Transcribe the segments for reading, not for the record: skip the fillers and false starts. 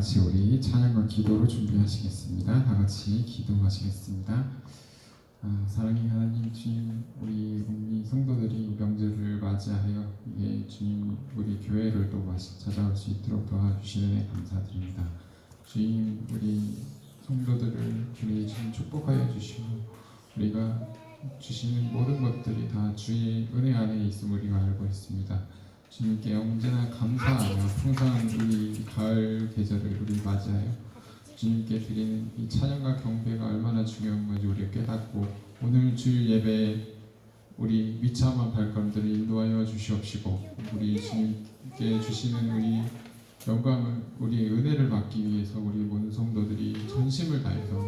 같이 우리 찬양과 기도로 준비하시겠습니다. 다 같이 기도하시겠습니다. 사랑의 하나님, 주님, 우리 성도들이 명절을 맞이하여 주님 우리 교회를 또 찾아올 수 있도록 도와주시는 감사드립니다. 주님, 우리 성도들을 우리 주님 축복하여 주시고 우리가 주시는 모든 것들이 다 주의 은혜 안에 있음을 우리가 알고 있습니다. 주님께 언제나 감사하며 풍성한 우리 가을 계절을 우리 맞이하여 주님께 드리는 이 찬양과 경배가 얼마나 중요한 건지 우리가 깨닫고 오늘 주일 예배에 우리 위참한 발걸음들을 인도하여 주시옵시고 우리 주님께 주시는 우리 영광을 우리 은혜를 받기 위해서 우리 모든 성도들이 전심을 다해서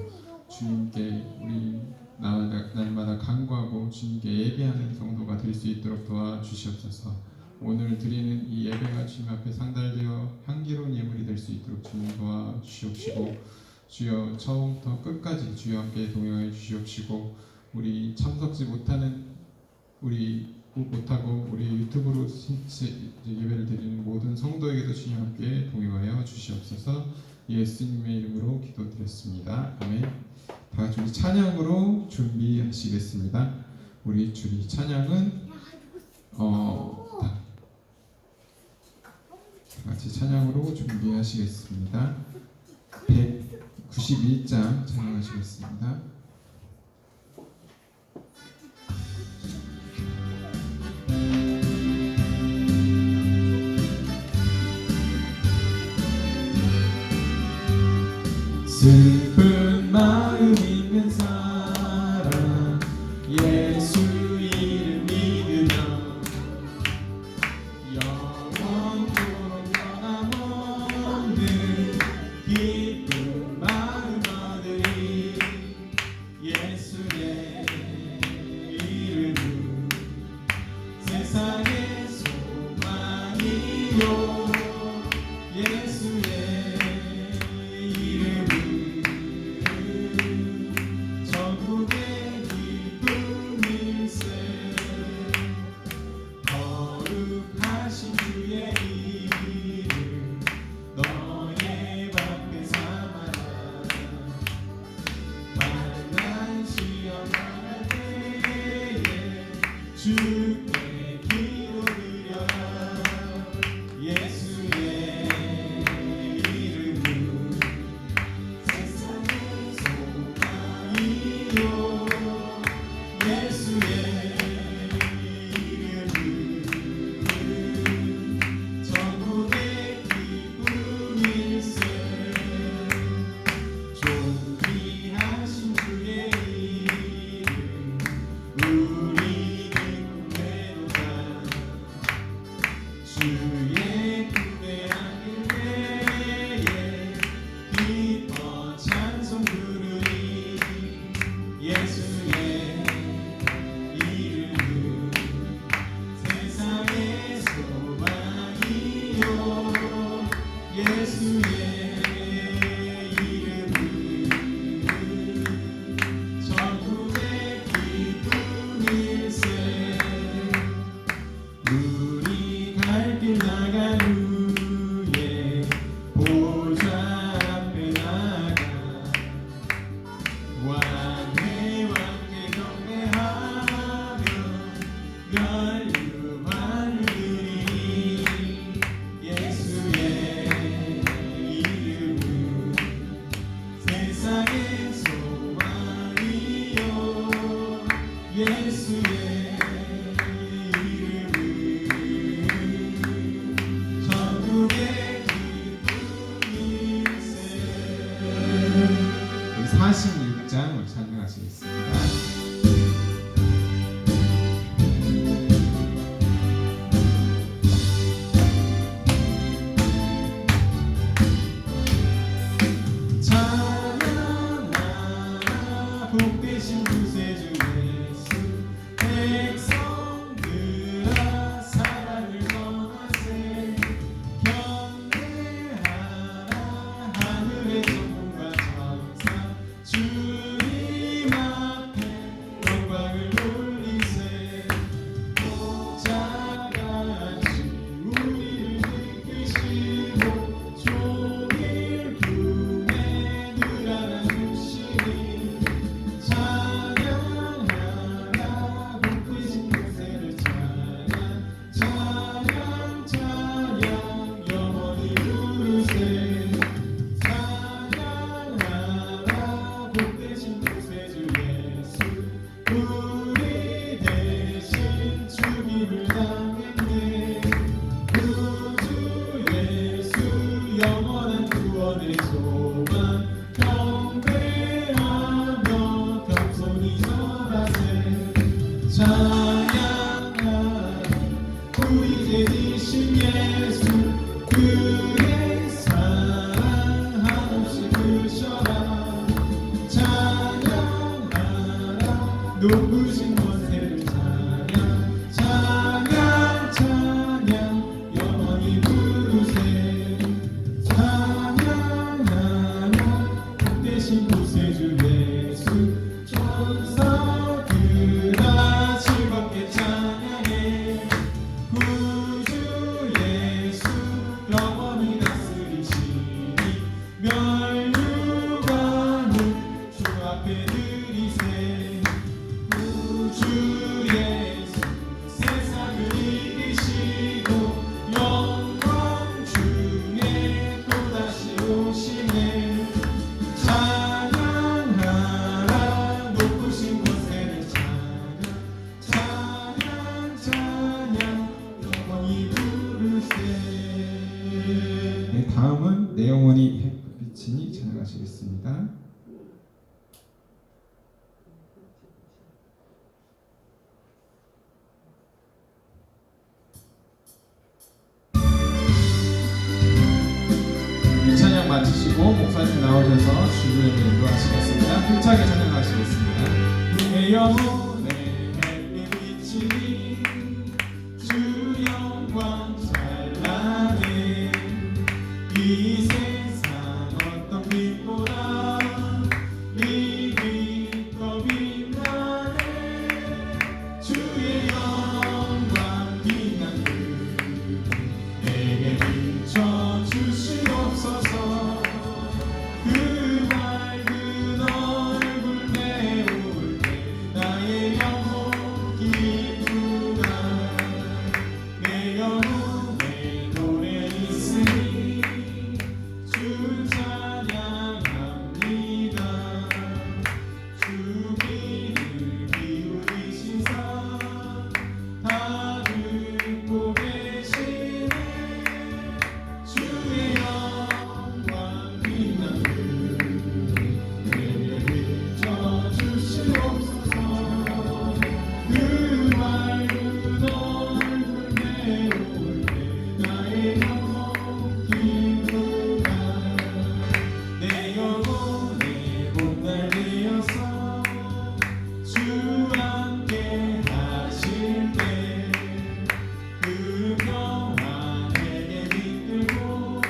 주님께 우리 날마다 간구하고 주님께 예배하는 성도가 될 수 있도록 도와주시옵소서. 오늘 드리는 이 예배가 주님 앞에 상달되어 향기로운 예물이 될 수 있도록 주님 도와주시옵시고 주여 처음부터 끝까지 주여 함께 동행하여 주시옵시고 우리 참석지 못하고 우리 유튜브로 예배를 드리는 모든 성도에게도 주님 함께 동행하여 주시옵소서. 예수님의 이름으로 기도드렸습니다. 아멘. 다 같이 우리 찬양으로 준비하시겠습니다. 우리 주리 찬양은 다 같이 찬양으로 준비하시겠습니다. 191장 찬양하시겠습니다. 슬픈 마음 있는 사람 예수 이름 믿으며 영원토록 변함없는 기쁜 마음 얻으리 예수의 이름은 세상의 소망이요 예수의 주께 기도드려라 예수의 이름은 세상의 소망이요 예수의 이름은 전국의 기쁨일세 존귀하신 주의 이름 우리 주의 군대 안길 때에 기뻐 찬송 부르리 예수의 이름 높으신 권세를 찬양 찬양 찬양 영원히 부르세 찬양하며 복되신 구세주 예수 천사들아 즐겁게 찬양해 구주 예수 영원히 다스리시니 멸류관을 주 앞에 드리세 구주 예수 세상을 이기시고 영광 중에 또다시 오시네 찬양하라 높으신 권세를 찬양 찬양 영원히 부르세. 네, 다음은 내 영혼이 햇빛이니 찬양하시겠습니다. 이 찬양 마치시고 목사님 나오셔서 주님을 인도하시겠습니다. 힘차게 찬양하시겠습니다. 내 영혼의 햇빛이니 주 영광 찬란해 이 세상 어떤 빛보다 이 빛 더 빛나네 주의 영광 빛나는 내게 비춰주시옵소서 그 맑은 얼굴 메울 때 나의 영혼 기쁘다 내 영혼에 노래 있으니 주 찬양합니다 주 귀를 기울이시사 다 듣고 계시네 주의 영광 빛나는 내게 비춰주시옵소서 그 맑은 얼굴 메울 때 나의 영혼 기쁘다 내 영혼의 봄날 되어서 주 함께 하실 때 그 평화 내게 이끌고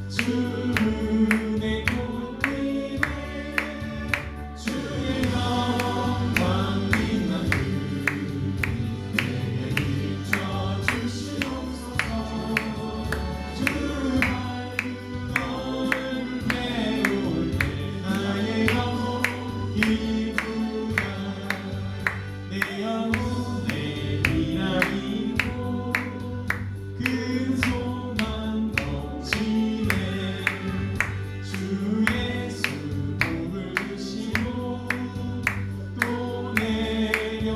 주 은혜 꽃이네 주의 영광 빛나는 내게 비춰주시옵소서 주 맑은 얼굴 메울 때 나의 영혼 기쁘다 내 영혼의 미남이고 큰 소망 넘치네 주 예수 복을 주시고 또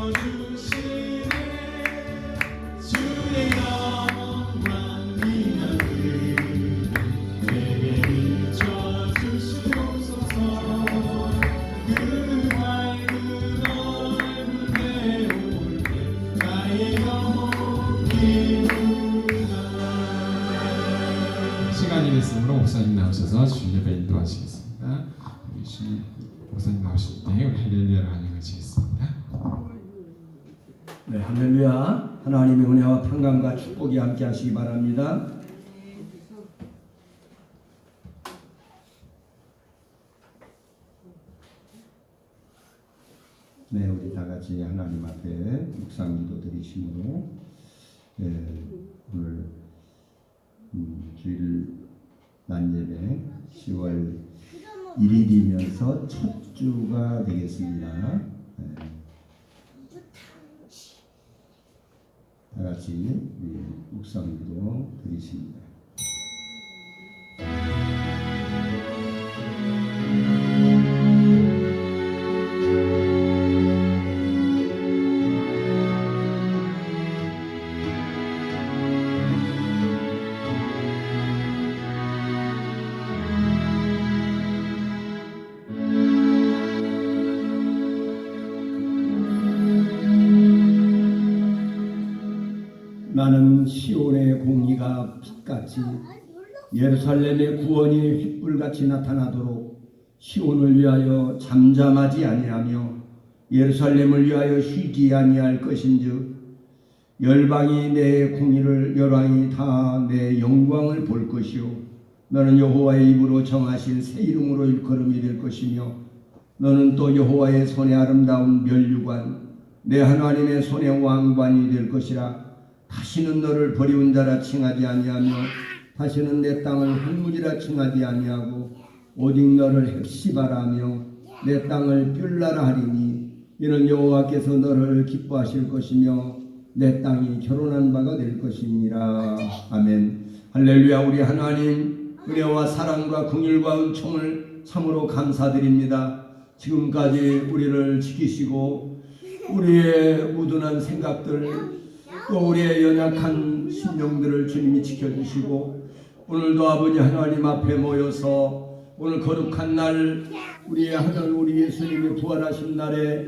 내려주시네 주의 영광 빛나는 내게 비춰주시옵소서 그 맑은 얼굴 메울 때 나의 영혼 기쁘다. 시간이 됐으므로 목사님 나오셔서 주일 예배 인도하시겠습니다. 우리 주일 목사님 나오실 때 우리 할렐루야를 환영하시겠습니다. 네, 할렐루야. 하나님의 은혜와 평강과 축복이 함께 하시기 바랍니다. 네, 우리 다 같이 하나님 앞에 묵상기도 드리심으로 오늘 주일 낮예배 10월 1일이면서 첫 주가 되겠습니다. 다 같이 묵상기도 드리십니다. 나는 시온의 공의가 빛같이 예루살렘의 구원이 횃불같이 나타나도록 시온을 위하여 잠잠하지 아니하며 예루살렘을 위하여 쉬지 아니할 것인즉 열방이 내 공의를 열왕이 다 내 영광을 볼 것이요 너는 여호와의 입으로 정하신 새 이름으로 일컬음이 될 것이며 너는 또 여호와의 손에 아름다운 면류관 내 하나님의 손에 왕관이 될 것이라. 다시는 너를 버리운 자라 칭하지 아니하며 다시는 내 땅을 흙물이라 칭하지 아니하고 오직 너를 헵시바라 하며 내 땅을 뷸라라 하리니 이는 여호와께서 너를 기뻐하실 것이며 내 땅이 결혼한 바가 될 것이니라. 아멘. 할렐루야. 우리 하나님 은혜와 사랑과 긍휼과 은총을 참으로 감사드립니다. 지금까지 우리를 지키시고 우리의 우둔한 생각들 또 우리의 연약한 심령들을 주님이 지켜주시고 오늘도 아버지 하나님 앞에 모여서 오늘 거룩한 날 우리의 하나님 우리 예수님이 부활하신 날에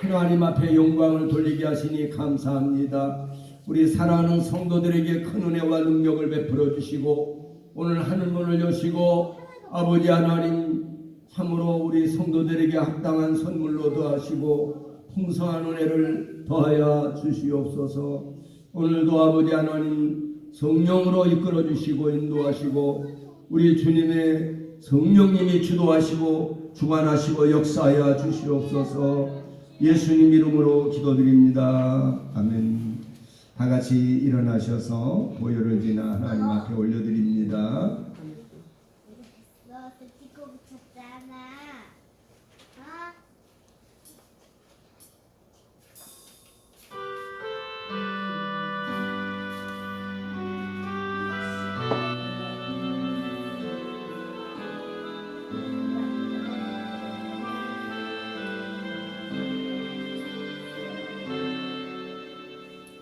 하나님 앞에 영광을 돌리게 하시니 감사합니다. 우리 사랑하는 성도들에게 큰 은혜와 능력을 베풀어 주시고 오늘 하늘문을 여시고 아버지 하나님 참으로 우리 성도들에게 합당한 선물로 더하시고 풍성한 은혜를 더하여 주시옵소서. 오늘도 아버지 하나님 성령으로 이끌어 주시고 인도하시고 우리 주님의 성령님이 주도하시고 주관하시고 역사하여 주시옵소서. 예수님 이름으로 기도드립니다. 아멘. 다 같이 일어나셔서 보혈을 지나 하나님 앞에 올려드립니다. 너 찍고 붙였잖아. 어?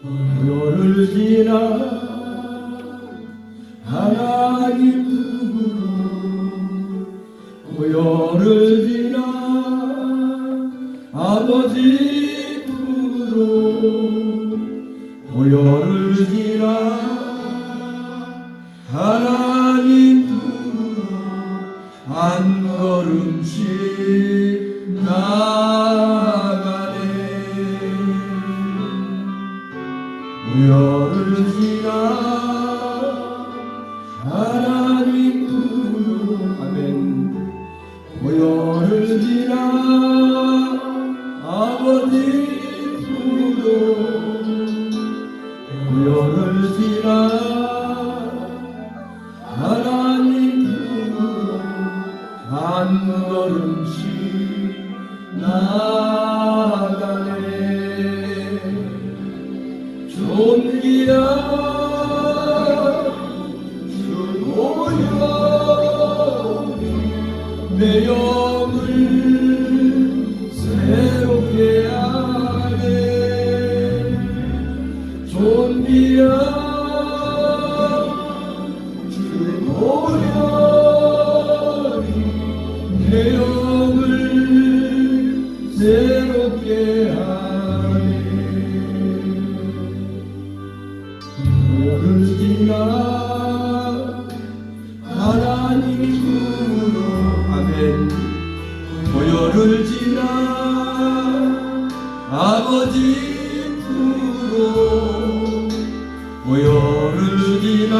보혈을 지나 하나님 품으로 보혈을 지나 아버지 품으로 보혈을 지나 하나님 품으로 한 걸음씩 나아가네. 보혈을 지나 하나님 품으로 아멘. 보혈을 지나 아버지 품으로 보혈을 지나 하나님 품으로 한 걸음씩 나아가네. 존귀한 주 보혈이 내 영을 새롭게 하네. 존귀한 주 보혈이 내 영을 새롭게 하네. 보혈을 지나 하나님 품으로 아멘. 보혈을 지나 아버지 품으로 보혈을 지나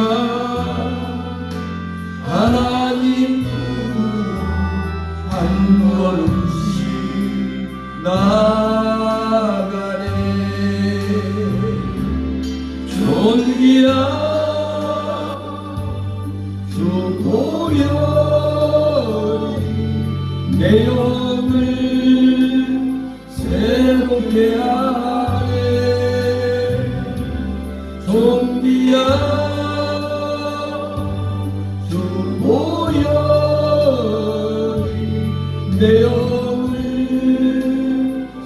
하나님 품으로 한 걸음씩 나아가네. 존귀한 주 보혈이 내 영을 새롭게 하네. 존귀한 주 보혈이 내 영을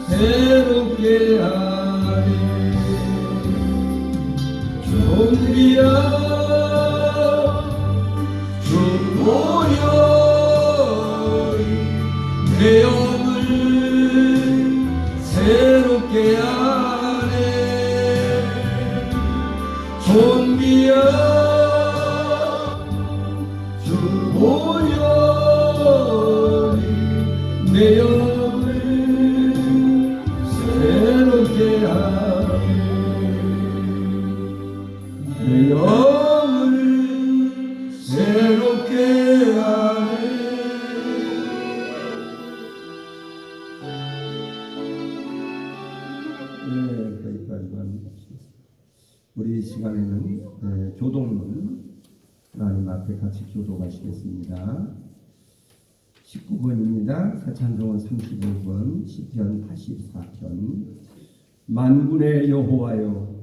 새롭게 하네. 존귀한 주 보혈이 내 영을 새롭게 하네. 존귀한 주 보혈이 내 영을 새롭게 하네 내 영혼을 새롭게 하네 여기까지만 우리 시간에는 교동문 하나님 앞에 같이 교도하시겠습니다. 19번입니다. 사찬송은 35번, 시편 84편. 만군의 여호와여,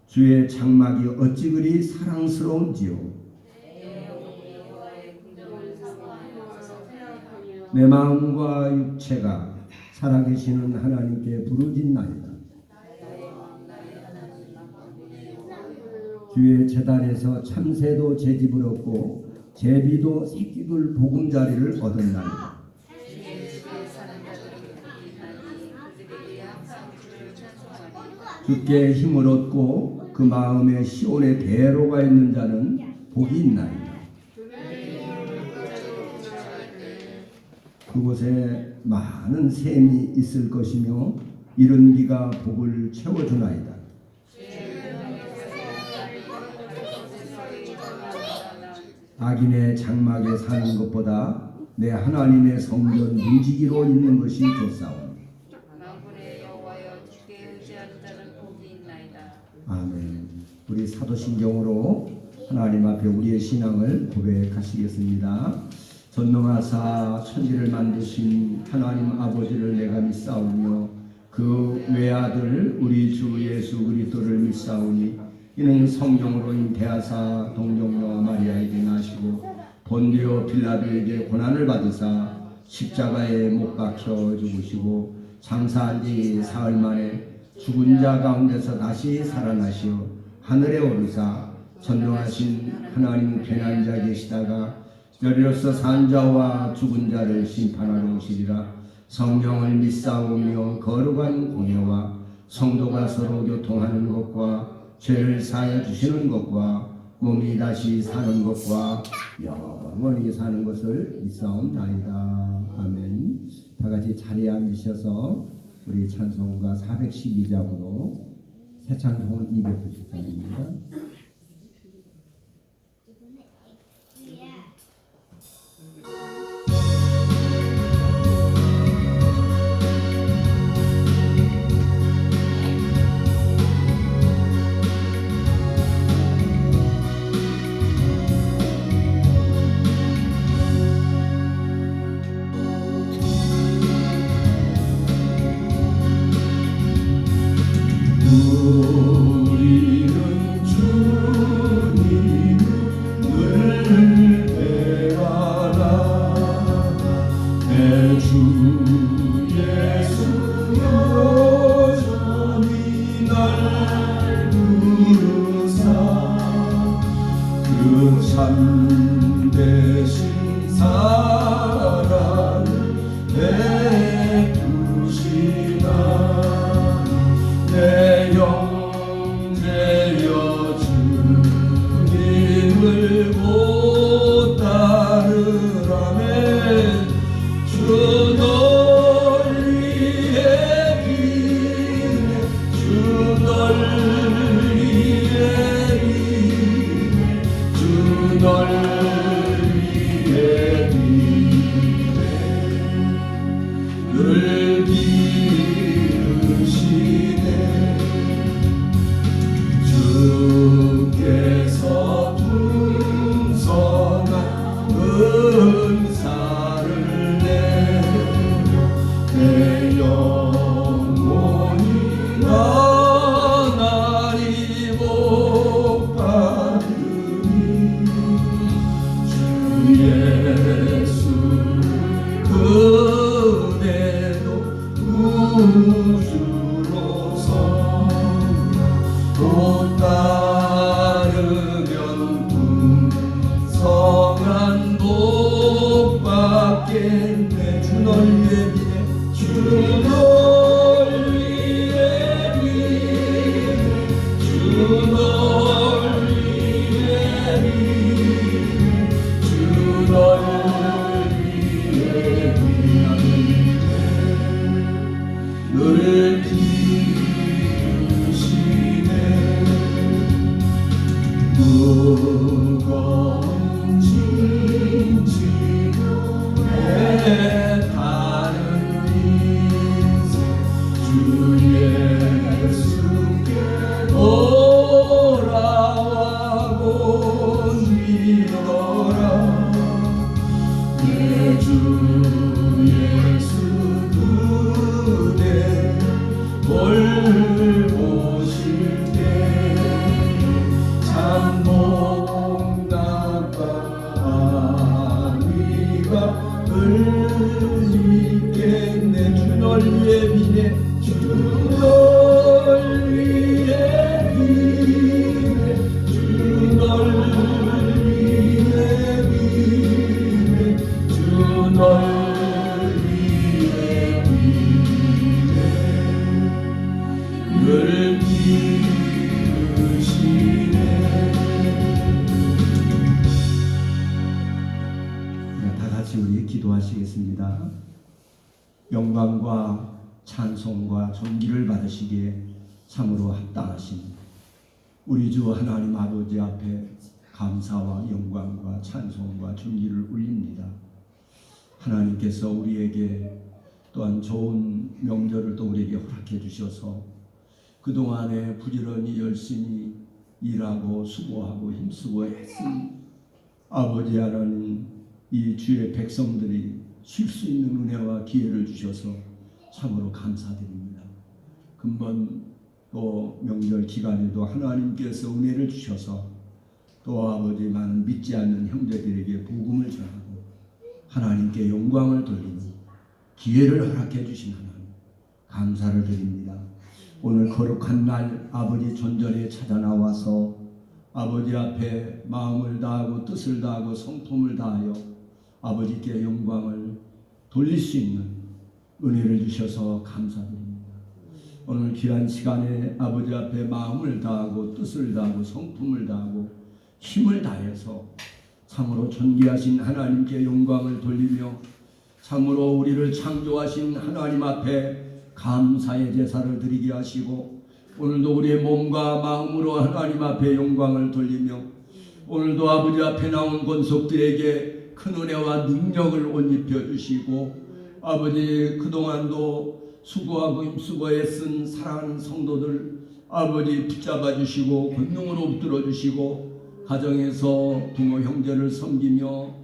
주의 장막이 어찌 그리 사랑스러운지요. 내 마음과 육체가 살아계시는 하나님께 부르짖나이다. 주의 제단에서 참새도 제집을 얻고 제비도 새끼들 보금자리를 얻었나이다. 주께 힘을 얻고 그 마음에 시온의 대로가 있는 자는 복이 있나이다. 그곳에 많은 샘이 있을 것이며 이른 비가 복을 채워주나이다. 악인의 장막에 사는 것보다 내 하나님의 성전 문지기로 있는 것이 좋사오니. 아멘. 우리 사도신경으로 하나님 앞에 우리의 신앙을 고백하시겠습니다. 전능하사 천지를 만드신 하나님 아버지를 내가 믿사오며 그 외아들 우리 주 예수 그리스도를 믿사오니 이는 성령으로 인대하사 동정녀 마리아에게 나시고 본디오 빌라도에게 고난을 받으사 십자가에 못 박혀 죽으시고 장사한 지 사흘 만에 죽은 자 가운데서 다시 살아나시어 하늘에 오르사 전능하신 하나님 편한 자 계시다가 열이로서 산 자와 죽은 자를 심판하러 오시리라. 성령을 믿사오며 거룩한 공예와 성도가 서로 교통하는 것과 죄를 사하여 주시는 것과 몸이 다시 사는 것과 영원히 사는 것을 믿사옵나이다. 아멘. 다같이 자리에 앉으셔서 우리 찬송가 412장으로 새 찬송은 290장입니다. 우리는 주 보실 때 참 복나가 위가 흘리겠네. 주 널 위해 비네. 주 널 위해 비네. 주 널 위해 비네. 주 널 위해 비네. 늘 비우시네. 다 같이 우리 기도하시겠습니다. 영광과 찬송과 존귀를 받으시기에 참으로 합당하신 우리 주 하나님 아버지 앞에 감사와 영광과 찬송과 존귀를 올립니다. 하나님께서 우리에게 또한 좋은 명절을 또 우리에게 허락해 주셔서 그동안에 부지런히 열심히 일하고 수고하고 힘쓰고 했으니 아버지 하나님 이 주의 백성들이 쉴 수 있는 은혜와 기회를 주셔서 참으로 감사드립니다. 금번 또 명절 기간에도 하나님께서 은혜를 주셔서 또 아버지 많은 믿지 않는 형제들에게 복음을 전하고 하나님께 영광을 돌리는 기회를 허락해 주신 하나님 감사를 드립니다. 오늘 거룩한 날 아버지 존전에 찾아 나와서 아버지 앞에 마음을 다하고 뜻을 다하고 성품을 다하여 아버지께 영광을 돌릴 수 있는 은혜를 주셔서 감사드립니다. 오늘 귀한 시간에 아버지 앞에 마음을 다하고 뜻을 다하고 성품을 다하고 힘을 다해서 참으로 존귀하신 하나님께 영광을 돌리며 참으로 우리를 창조하신 하나님 앞에 감사의 제사를 드리게 하시고 오늘도 우리의 몸과 마음으로 하나님 앞에 영광을 돌리며 오늘도 아버지 앞에 나온 권속들에게 큰 은혜와 능력을 옷 입혀 주시고 아버지 그동안도 수고하고 힘쓰고 애쓴 사랑하는 성도들 아버지 붙잡아 주시고 권능으로 붙들어 주시고 가정에서 부모 형제를 섬기며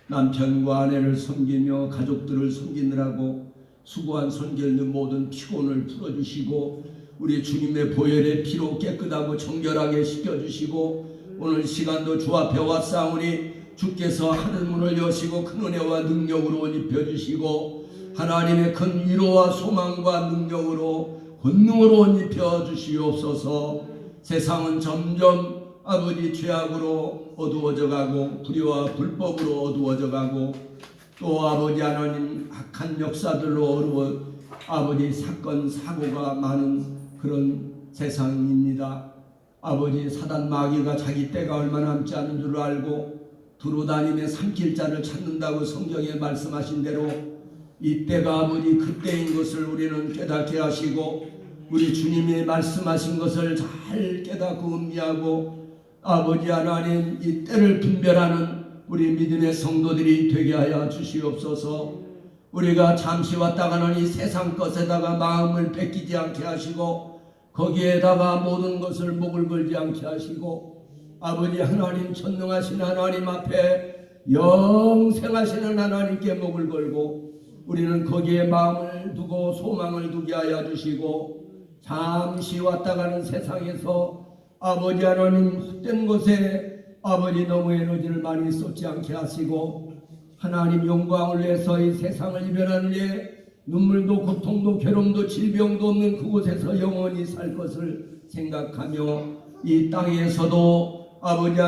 남편과 아내를 섬기며 가족들을 섬기느라고 수고한 손길는 모든 피곤을 풀어주시고 우리 주님의 보혈의 피로 깨끗하고 정결하게 씻겨주시고 오늘 시간도 주 앞에 왔사오니 주께서 하늘문을 여시고 큰 은혜와 능력으로 옷 입혀주시고 하나님의 큰 위로와 소망과 능력으로 권능으로 옷 입혀주시옵소서. 세상은 점점 아버지 죄악으로 어두워져 가고 불의와 불법으로 어두워져 가고 또 아버지 하나님 악한 역사들로 아버지 사건 사고가 많은 그런 세상입니다. 아버지 사단 마귀가 자기 때가 얼마 남지 않은 줄 알고 두루다니며 삼킬 자를 찾는다고 성경에 말씀하신 대로 이 때가 아버지 그때인 것을 우리는 깨닫게 하시고 우리 주님이 말씀하신 것을 잘 깨닫고 음미하고 아버지 하나님 이 때를 분별하는 우리 믿음의 성도들이 되게 하여 주시옵소서. 우리가 잠시 왔다가는 이 세상 것에다가 마음을 뺏기지 않게 하시고 거기에다가 모든 것을 목을 걸지 않게 하시고 아버지 하나님 전능하신 하나님 앞에 영생하시는 하나님께 목을 걸고 우리는 거기에 마음을 두고 소망을 두게 하여 주시고 잠시 왔다가는 세상에서 아버지 하나님 헛된 것에 아버지 너무 에너지를 많이 쏟지 않게 하시고 하나님 영광을 위해서 이 세상을 이별하는 일 눈물도 고통도 괴로움도 질병도 없는 그곳에서 영원히 살 것을 생각하며 이 땅에서도 아버지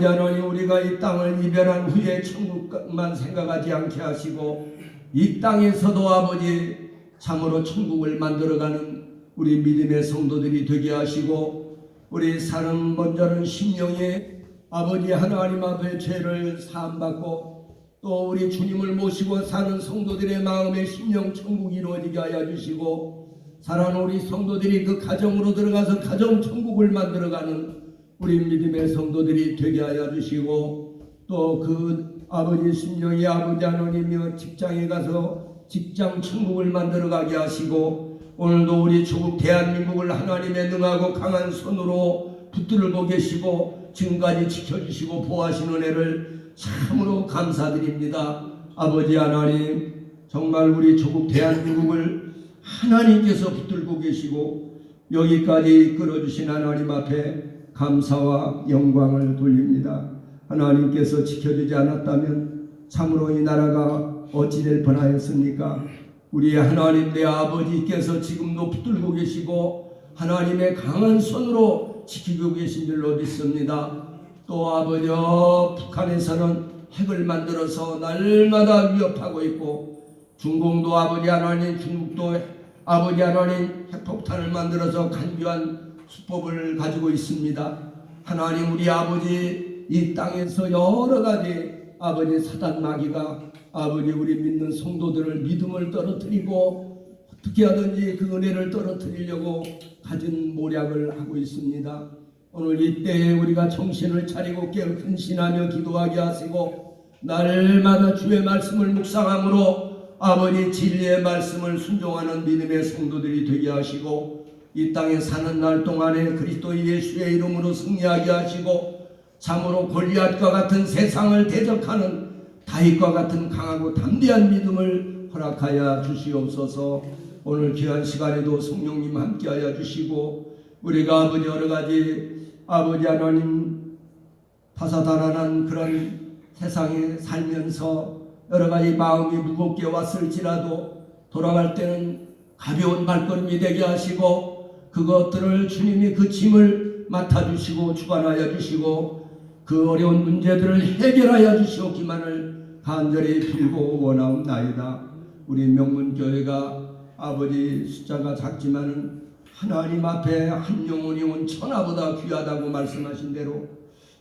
하나님 우리가 이 땅을 이별한 후에 천국만 생각하지 않게 하시고 이 땅에서도 아버지 참으로 천국을 만들어가는 우리 믿음의 성도들이 되게 하시고 우리 사는 먼저는 심령에 아버지 하나님 앞에 죄를 사함받고 또 우리 주님을 모시고 사는 성도들의 마음에 심령 천국이 이루어지게 하여 주시고 사랑하는 우리 성도들이 그 가정으로 들어가서 가정 천국을 만들어가는 우리 믿음의 성도들이 되게 하여 주시고 또 그 아버지 심령이 아버지 하나님이여 직장에 가서 직장 천국을 만들어가게 하시고 오늘도 우리 조국 대한민국을 하나님의 능하고 강한 손으로 붙들고 계시고 지금까지 지켜주시고 보호하신 은혜를 참으로 감사드립니다. 아버지 하나님 정말 우리 조국 대한민국을 하나님께서 붙들고 계시고 여기까지 끌어주신 하나님 앞에 감사와 영광을 돌립니다. 하나님께서 지켜주지 않았다면 참으로 이 나라가 어찌 될 뻔하였습니까? 우리 하나님 내 아버지께서 지금도 붙들고 계시고 하나님의 강한 손으로 지키고 계신 줄로 믿습니다. 또 아버지여, 북한에서는 핵을 만들어서 날마다 위협하고 있고 중공도 아버지 하나님, 중국도 아버지 하나님 핵폭탄을 만들어서 간교한 수법을 가지고 있습니다. 하나님 우리 아버지 이 땅에서 여러 가지 아버지 사단 마귀가 아버지 우리 믿는 성도들을 믿음을 떨어뜨리고 어떻게 하든지 그 은혜를 떨어뜨리려고 가진 모략을 하고 있습니다. 오늘 이때에 우리가 정신을 차리고 깨어 근신하며 기도하게 하시고 날마다 주의 말씀을 묵상함으로 아버지 진리의 말씀을 순종하는 믿음의 성도들이 되게 하시고 이 땅에 사는 날 동안에 그리스도 예수의 이름으로 승리하게 하시고 참으로 골리앗과 같은 세상을 대적하는 다윗과 같은 강하고 담대한 믿음을 허락하여 주시옵소서. 오늘 귀한 시간에도 성령님 함께하여 주시고 우리가 아버지 여러 가지 아버지 하나님 다사다난한 그런 세상에 살면서 여러 가지 마음이 무겁게 왔을지라도 돌아갈 때는 가벼운 발걸음이 되게 하시고 그것들을 주님이 그 짐을 맡아주시고 주관하여 주시고 그 어려운 문제들을 해결하여 주시옵기만을 간절히 빌고 원하옵나이다. 우리 명문교회가 아버지 숫자가 작지만은 하나님 앞에 한 영혼이 온 천하보다 귀하다고 말씀하신 대로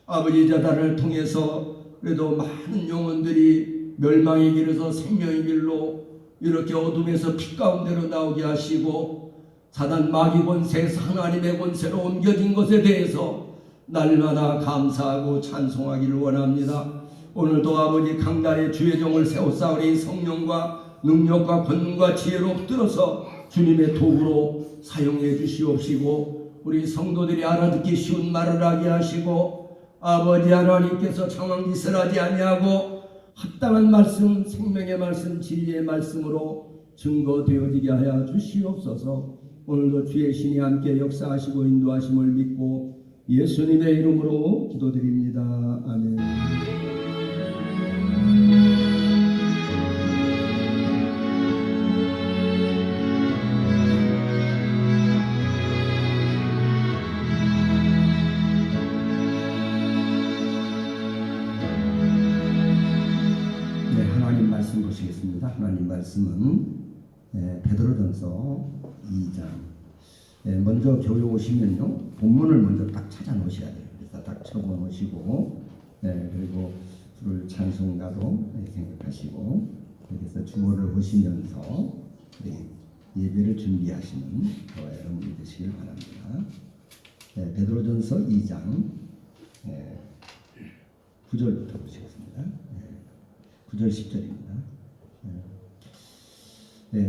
아버지 재단을 통해서 그래도 많은 영혼들이 멸망의 길에서 생명의 길로 이렇게 어둠에서 피 가운데로 나오게 하시고 사단 마귀 권세 하나님의 권세로 옮겨진 것에 대해서 날마다 감사하고 찬송하기를 원합니다. 오늘도 아버지 강단에 주의 종을 세우사오니 성령과 능력과 권능과 지혜로 붙들어서 주님의 도구로 사용해 주시옵시고 우리 성도들이 알아듣기 쉬운 말을 하게 하시고 아버지 하나님께서 청황짓을 하지 아니하고 합당한 말씀, 생명의 말씀, 진리의 말씀으로 증거되어지게 하여 주시옵소서. 오늘도 주의 신이 함께 역사하시고 인도하심을 믿고 예수님의 이름으로 기도드립니다. 아멘. 네, 하나님 말씀 보시겠습니다. 하나님 말씀은 베드로전서 2장. 먼저 교회 오시면요 본문을 먼저 딱 찾아 놓으셔야 돼요. 그래서 딱 적어 놓으시고 그리고 주를 찬송가도 생각하시고 그래서 주어를 보시면서 예배를 준비하시는 저와 여러분이 되시길 바랍니다. 베드로전서 2장 9절부터 보시겠습니다. 9절 10절입니다.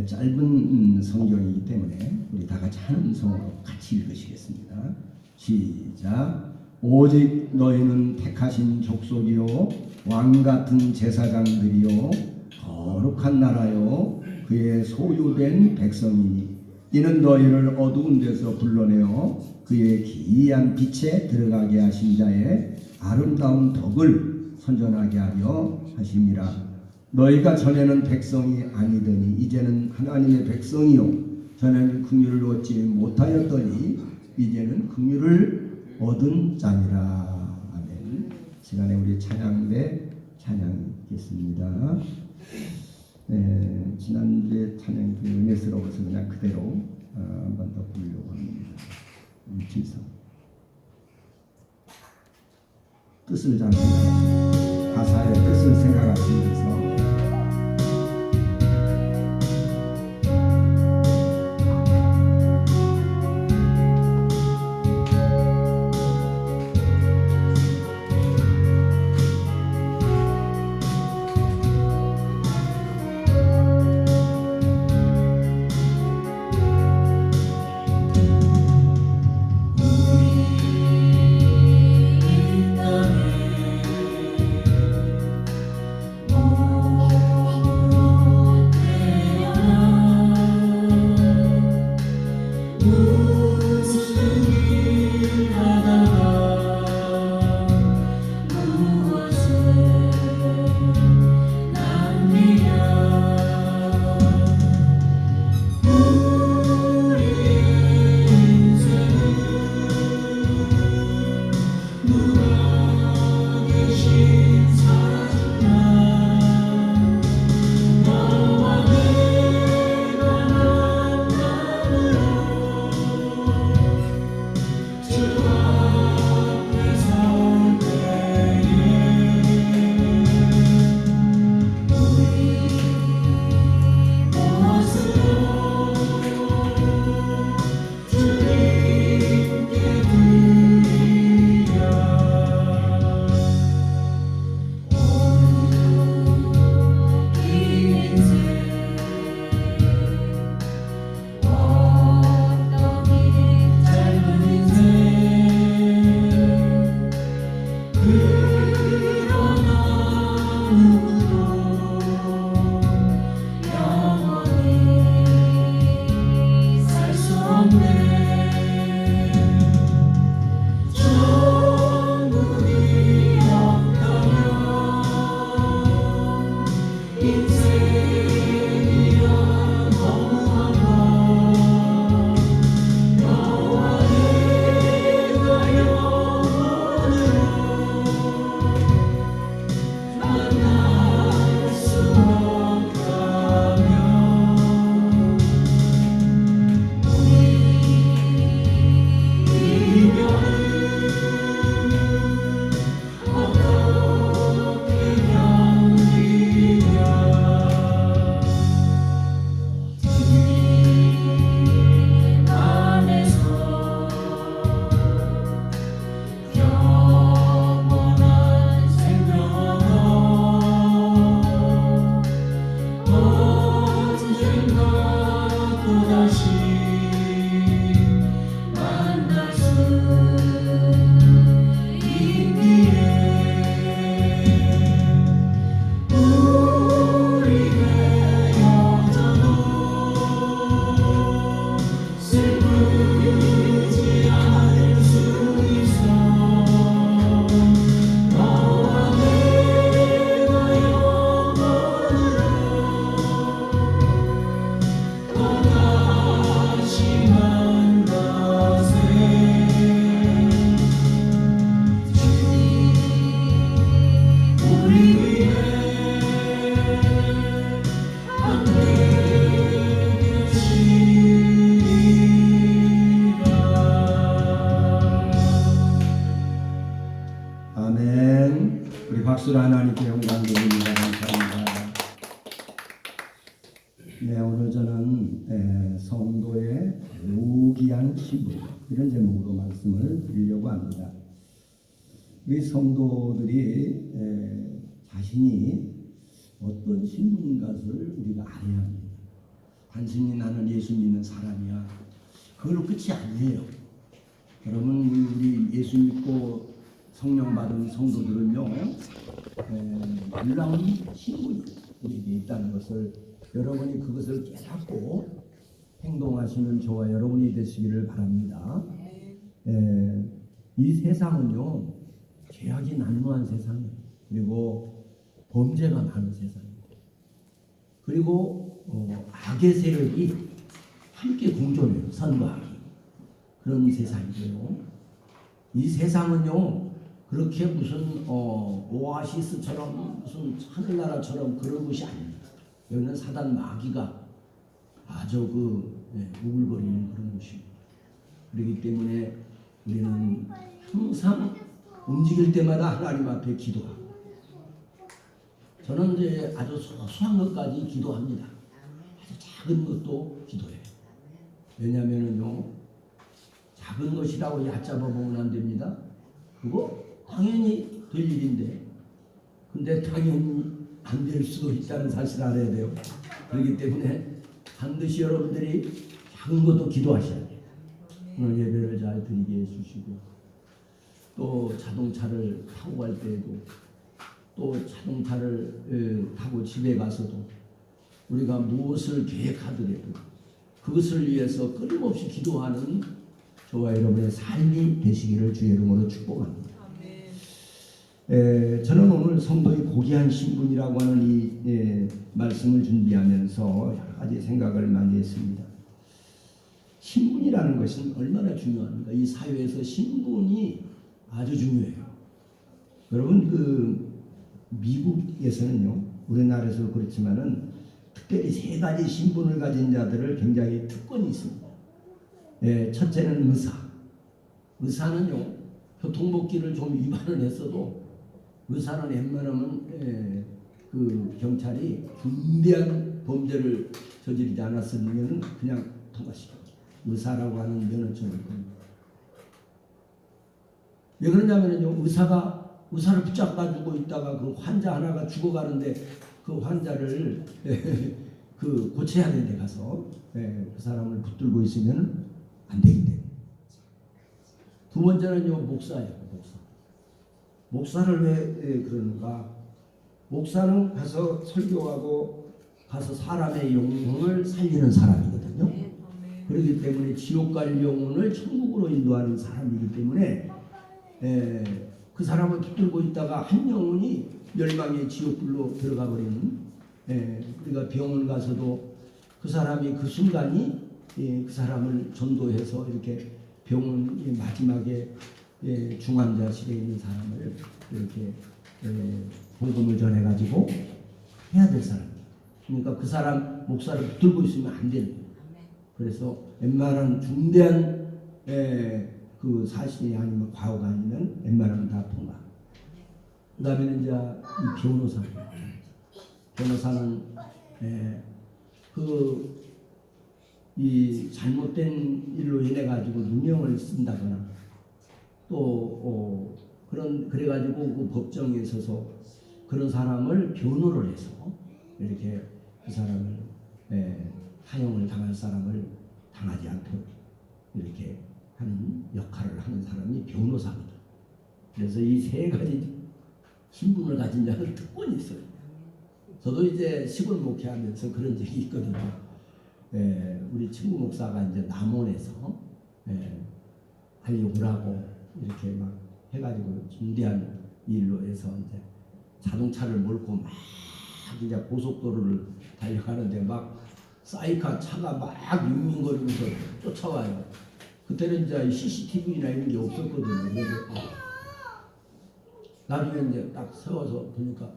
짧은 성경이기 때문에 우리 다 같이 한 음성으로 같이 읽으시겠습니다. 시작. 오직 너희는 택하신 족속이요 왕같은 제사장들이요 거룩한 나라요 그의 소유된 백성이니 이는 너희를 어두운 데서 불러내어 그의 기이한 빛에 들어가게 하신 자의 아름다운 덕을 선전하게 하려 하심이라. 너희가 전에는 백성이 아니더니 이제는 하나님의 백성이요 전에는 긍휼을 얻지 못하였더니 이제는 긍휼을 얻은 자니라. 아멘. 시간에 우리 찬양대 찬양하겠습니다. 지난주에 찬양이 은혜스러워서 그냥 그대로 한 번 더 부르려고 합니다. 지성 뜻을 잘 생각하시고 가사의 뜻을 생각하시면서 우리 땅에 아멘. 우리 박수로 하나님께 영광 드립니다. 감사합니다. 네, 오늘 저는 성도의 무기한 신분 이런 제목으로 말씀을 드리려고 합니다. 우리 성도들이 자신이 어떤 신분인 것을 우리가 알아야 합니다. 단순히 나는 예수 믿는 사람이야. 그걸로 끝이 아니에요. 여러분, 우리 예수 믿고 성령 받은 성도들은요, 놀라운 신분이 우리에게 있다는 것을 여러분이 그것을 깨닫고 행동하시는 저와 여러분이 되시기를 바랍니다. 이 세상은요, 죄악이 난무한 세상이에요. 그리고 범죄가 많은 세상이에요. 그리고 악의 세력이 함께 공존해요. 선과 악이. 그런 세상이고요. 이 세상은요, 그렇게 무슨 오아시스처럼 무슨 하늘나라처럼 그런 것이 아닙니다. 여기는 사단 마귀가 아주 우글거리는 그런 곳입니다. 그렇기 때문에 우리는 항상 움직일 때마다 하나님 앞에 기도하고, 저는 이제 아주 소소한 것까지 기도합니다. 아주 작은 것도 기도해요. 왜냐하면요, 작은 것이라고 얕잡아 보면 안 됩니다. 그거 당연히 될 일인데, 근데 당연히 안 될 수도 있다는 사실을 알아야 돼요. 그렇기 때문에 반드시 여러분들이 작은 것도 기도하셔야 돼요. 오늘 예배를 잘 드리게 해주시고, 또 자동차를 타고 갈 때에도, 또 자동차를 타고 집에 가서도 우리가 무엇을 계획하더라도 그것을 위해서 끊임없이 기도하는 저와 여러분의 삶이 되시기를 주의 이름으로 축복합니다. 저는 오늘 성도의 고귀한 신분이라고 하는 이 말씀을 준비하면서 여러 가지 생각을 많이 했습니다. 신분이라는 것은 얼마나 중요합니까? 이 사회에서 신분이 아주 중요해요. 여러분 미국에서는요, 우리나라에서도 그렇지만은 특별히 세 가지 신분을 가진 자들을 굉장히 특권이 있습니다. 첫째는 의사. 의사는요, 교통법규를 좀 위반을 했어도 의사는 웬만하면 그 경찰이 중대한 범죄를 저지르지 않았으면 그냥 통과시켜요. 의사라고 하는 면허증을 겁니다. 왜 그러냐면요, 의사를 붙잡아주고 있다가 그 환자 하나가 죽어가는데 그 환자를 그 고쳐야 되는 데 가서 그 사람을 붙들고 있으면 안 되기 때문에. 두 번째는요, 목사예요. 목사를 왜 그러는가? 목사는 가서 설교하고 가서 사람의 영혼을 살리는 사람이거든요. 그렇기 때문에 지옥 갈 영혼을 천국으로 인도하는 사람이기 때문에 그 사람을 붙들고 있다가 한 영혼이 멸망의 지옥불로 들어가 버리는, 우리가 병원 가서도 그 사람이 그 순간이 그 사람을 전도해서 이렇게 병원 마지막에 중환자실에 있는 사람을 이렇게 복음을 전해가지고 해야 될 사람이에요. 그러니까 그 사람 목사를 붙들고 있으면 안 되는 거예요. 그래서 웬만한 중대한 그 사실이 아니면 과오가 아니면 웬만하면 다 통과. 그 다음에는 이제 이 변호사입니다. 변호사는 이 잘못된 일로 인해 가지고 누명을 쓴다거나 또 그래가지고 그 법정에 서서 그런 사람을 변호를 해서 이렇게 그 사람을 사형을 당할 사람을 당하지 않도록 이렇게 하는 역할을 하는 사람이 변호사입니다. 그래서 이 세 가지 신분을 가진 자는 특권이 있어요. 저도 이제 시골 목회하면서 그런 적이 있거든요. 우리 친구 목사가 이제 남원에서 빨리 오라고 이렇게 막 해가지고 중대한 일로 해서 이제 자동차를 몰고 막 이제 고속도로를 달려가는데 막 사이카 차가 막 윙윙거리면서 쫓아와요. 그때는 이제 CCTV나 이런 게 없었거든요. 그래서 나중에 이제 딱 세워서 보니까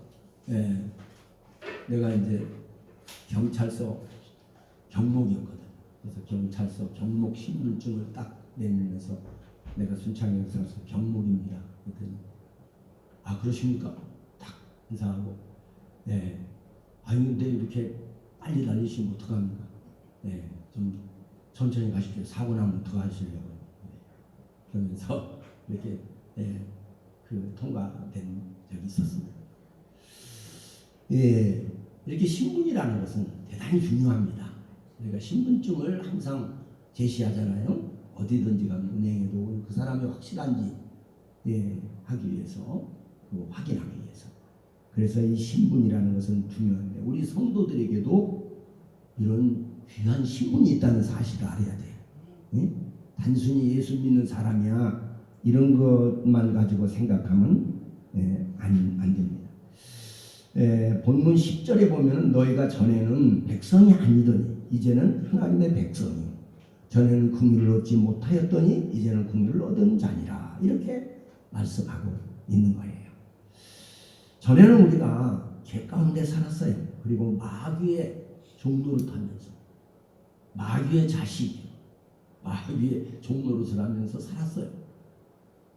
내가 이제 경찰서 경목이었거든. 그래서 경찰서 경목 신분증을 딱 내밀면서 내가 순창에 살아서 경목입니다. 그랬더니 아 그러십니까? 딱 인사하고 아니 근데 이렇게 빨리 달리시면 어떡합니까? 좀 천천히 가십시오. 사고 나면 어떡하시려고요? 그러면서 이렇게 그 통과된 적이 있었습니다. 이렇게 신분이라는 것은 대단히 중요합니다. 우리가 신분증을 항상 제시하잖아요. 어디든지 가면 은행에도 그 사람이 확실한지 하기 위해서, 확인하기 위해서. 그래서 이 신분이라는 것은 중요한데 우리 성도들에게도 이런 귀한 신분이 있다는 사실을 알아야 돼요. 단순히 예수 믿는 사람이야 이런 것만 가지고 생각하면 안 됩니다. 본문 10절에 보면 너희가 전에는 백성이 아니더니 이제는 하나님의 백성이 전에는 긍휼을 얻지 못하였더니 이제는 긍휼을 얻은 자니라 이렇게 말씀하고 있는 거예요. 전에는 우리가 죄 가운데 살았어요. 그리고 마귀의 종노릇 하면서 마귀의 자식, 마귀의 종노릇을 하면서 살았어요.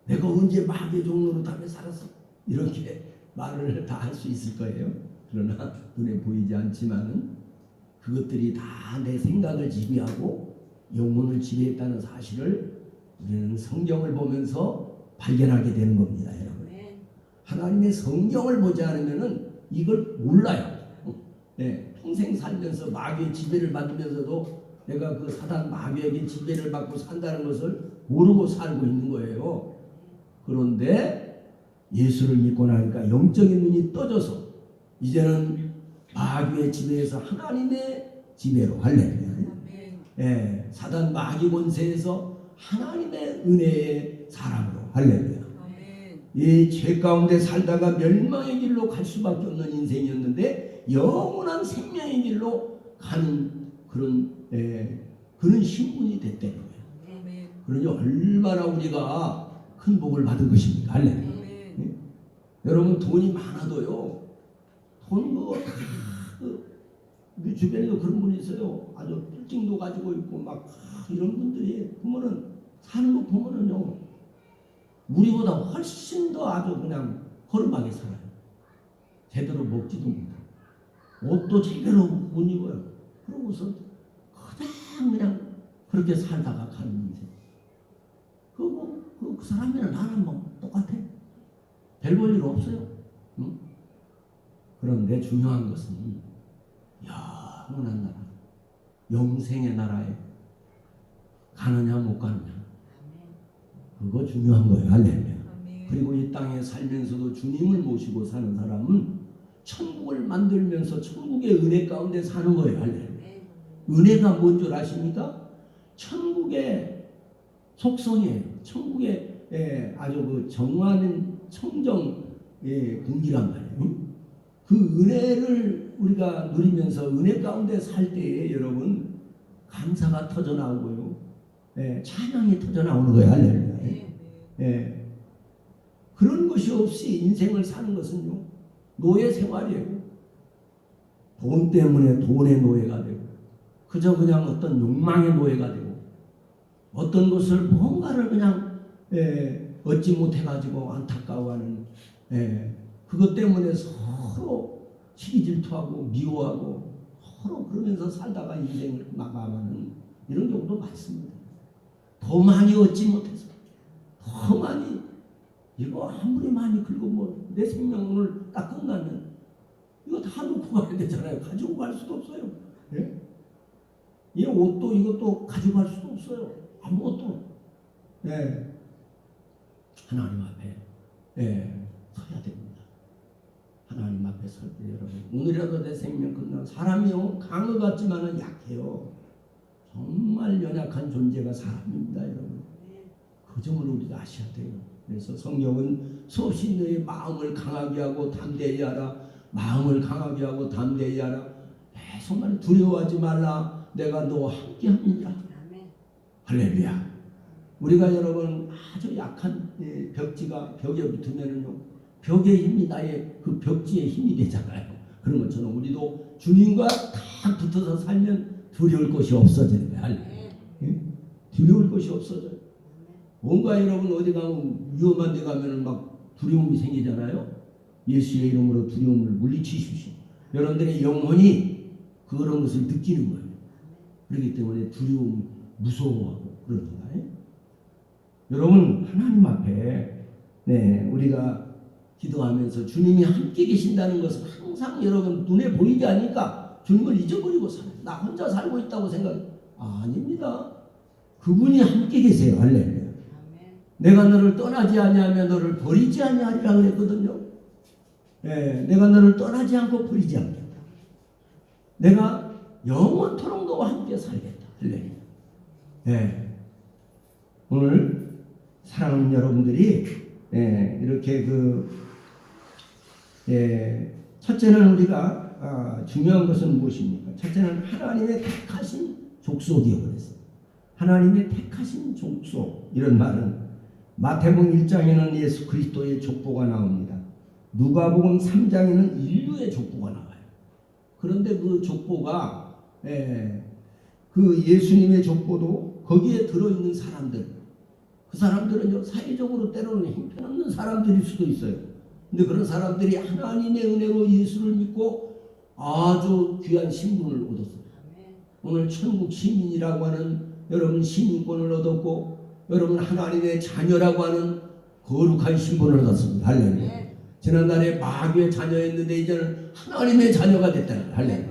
내가 언제 마귀의 종노릇 하며 살았어? 이렇게 말을 다 할 수 있을 거예요. 그러나 눈에 보이지 않지만은 그것들이 다 내 생각을 지배하고 영혼을 지배했다는 사실을 우리는 성경을 보면서 발견하게 되는 겁니다, 여러분. 하나님의 성경을 보지 않으면은 이걸 몰라요. 평생 살면서 마귀의 지배를 받으면서도 내가 그 사단 마귀에게 지배를 받고 산다는 것을 모르고 살고 있는 거예요. 그런데 예수를 믿고 나니까 영적인 눈이 떠져서 이제는 마귀의 지배에서 하나님의 지배로 할렐루야. 사단 마귀 권세에서 하나님의 은혜의 사람으로 할렐루야. 이 죄 가운데 살다가 멸망의 길로 갈 수밖에 없는 인생이었는데 영원한 생명의 길로 가는 그런 신분이 됐다는 거예요. 그러니 얼마나 우리가 큰 복을 받은 것입니까? 할렐루야. 여러분 돈이 많아도요. 돈 우리 주변에도 그런 분이 있어요. 아주 빌딩도 가지고 있고 막 이런 분들이 보면은 사는 거 보면은요. 우리보다 훨씬 더 아주 그냥 허름하게 살아요. 제대로 먹지도 못하고 옷도 제대로 못 입어요. 그러고서 그냥 그렇게 살다가 가는 인생. 그 사람이랑 나는 뭐 똑같아. 별 볼 일 없어요. 응? 그런데 중요한 것은 영원한 나라, 영생의 나라에 가느냐 못 가느냐. 그거 중요한 거예요. 할렐루야. 그리고 이 땅에 살면서도 주님을 모시고 사는 사람은 천국을 만들면서 천국의 은혜 가운데 사는 거예요. 할렐루야. 은혜가 뭔 줄 아십니까? 천국의 속성이에요. 천국의 아주 그 정화는 청정의 공기란 말이에요. 그 은혜를 우리가 누리면서 은혜 가운데 살 때에 여러분 감사가 터져 나오고요. 찬양이 터져 나오는 거예요. 할렐루야. 그런 것이 없이 인생을 사는 것은요. 노예 생활이에요. 돈 때문에 돈의 노예가 되고 그저 그냥 어떤 욕망의 노예가 되고 어떤 것을 뭔가를 그냥 얻지 못해가지고 안타까워하는 그것 때문에 서로 시기 질투하고 미워하고 서로 그러면서 살다가 인생을 마감하는 이런 경우도 많습니다. 더 많이 얻지 못해서 더 많이 이거 아무리 많이 긁으면 내 생명 오늘 딱 끝나면 이거 다 놓고 가야 되잖아요. 가지고 갈 수도 없어요. 이 옷도 이것도 가지고 갈 수도 없어요. 아무것도. 하나님 앞에 서야 됩니다. 하나님 앞에 설 때 여러분 오늘이라도 내 생명 끝나 사람이요 강어 같지만은 약해요. 정말 연약한 존재가 사람입니다. 여러분 그 점을 우리가 아셔야 돼요. 그래서 성경은 수없이 너의 마음을 강하게 하고 담대히 하라. 마음을 강하게 하고 담대히 하라. 정말 두려워하지 말라. 내가 너와 함께 합니다. 할렐루야. 우리가 여러분 아주 약한 벽지가 벽에 붙으면은요 벽의 힘이 나의 그 벽지의 힘이 되잖아요. 그런 것처럼 우리도 주님과 딱 붙어서 살면 두려울 것이 없어지는 거야. 두려울 것이 없어져요. 뭔가 여러분 어디 가면 위험한 데 가면은 막 두려움이 생기잖아요. 예수의 이름으로 두려움을 물리치십시오. 여러분들의 영혼이 그런 것을 느끼는 거예요. 그렇기 때문에 두려움, 무서워하고 그럽니다. 여러분 하나님 앞에 우리가 기도하면서 주님이 함께 계신다는 것은 항상 여러분 눈에 보이지 않으니까 주님을 잊어버리고 살아요. 나 혼자 살고 있다고 생각해요. 아닙니다. 그분이 함께 계세요. 할렐루야. 내가 너를 떠나지 아니하며 너를 버리지 아니하리라 그랬거든요. 내가 너를 떠나지 않고 버리지 않겠다. 내가 영원토록 너와 함께 살겠다. 할렐루야. 오늘 사랑하는 여러분들이 이렇게 첫째는 우리가 중요한 것은 무엇입니까? 첫째는 하나님의 택하신 족속이요 그랬어요. 하나님의 택하신 족속 이런 말은 마태복음 1장에는 예수 그리스도의 족보가 나옵니다. 누가복음 3장에는 인류의 족보가 나와요. 그런데 그 족보가 그 예수님의 족보도 거기에 들어있는 사람들 그 사람들은 사회적으로 때로는 형편없는 사람들일 수도 있어요. 근데 그런 사람들이 하나님의 은혜로 예수를 믿고 아주 귀한 신분을 얻었어요. 오늘 천국 시민이라고 하는 여러분 시민권을 얻었고 여러분 하나님의 자녀라고 하는 거룩한 신분을 얻었습니다. 할렐루야. 지난날에 마귀의 자녀였는데 이제는 하나님의 자녀가 됐다는 할렐루야.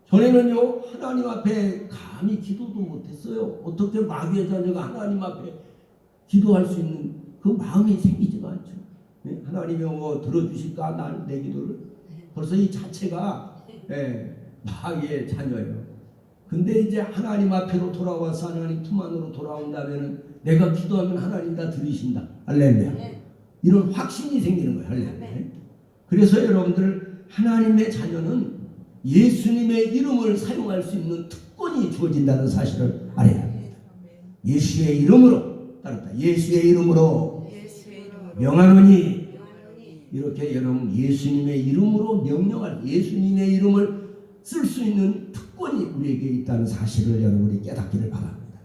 전에는요 하나님 앞에 감히 기도도 못했어요. 어떻게 마귀의 자녀가 하나님 앞에 기도할 수 있는 그 마음이 생기지가 않죠. 하나님이 들어주실까 내 기도를. 벌써 이 자체가 마귀의 자녀예요. 근데 이제 하나님 앞으로 돌아와서 하나님 품 안으로 돌아온다면 내가 기도하면 하나님 다 들으신다. 할렐루야. 이런 확신이 생기는 거예요. 할렐루야. 그래서 여러분들 하나님의 자녀는 예수님의 이름을 사용할 수 있는 특권이 주어진다는 사실을 알아야 합니다. 예수의 이름으로 따랐다. 예수의 이름으로 명하노니 이렇게 여러분 예수님의 이름으로 명령할 예수님의 이름을 쓸 수 있는 특권이 우리에게 있다는 사실을 여러분이 깨닫기를 바랍니다.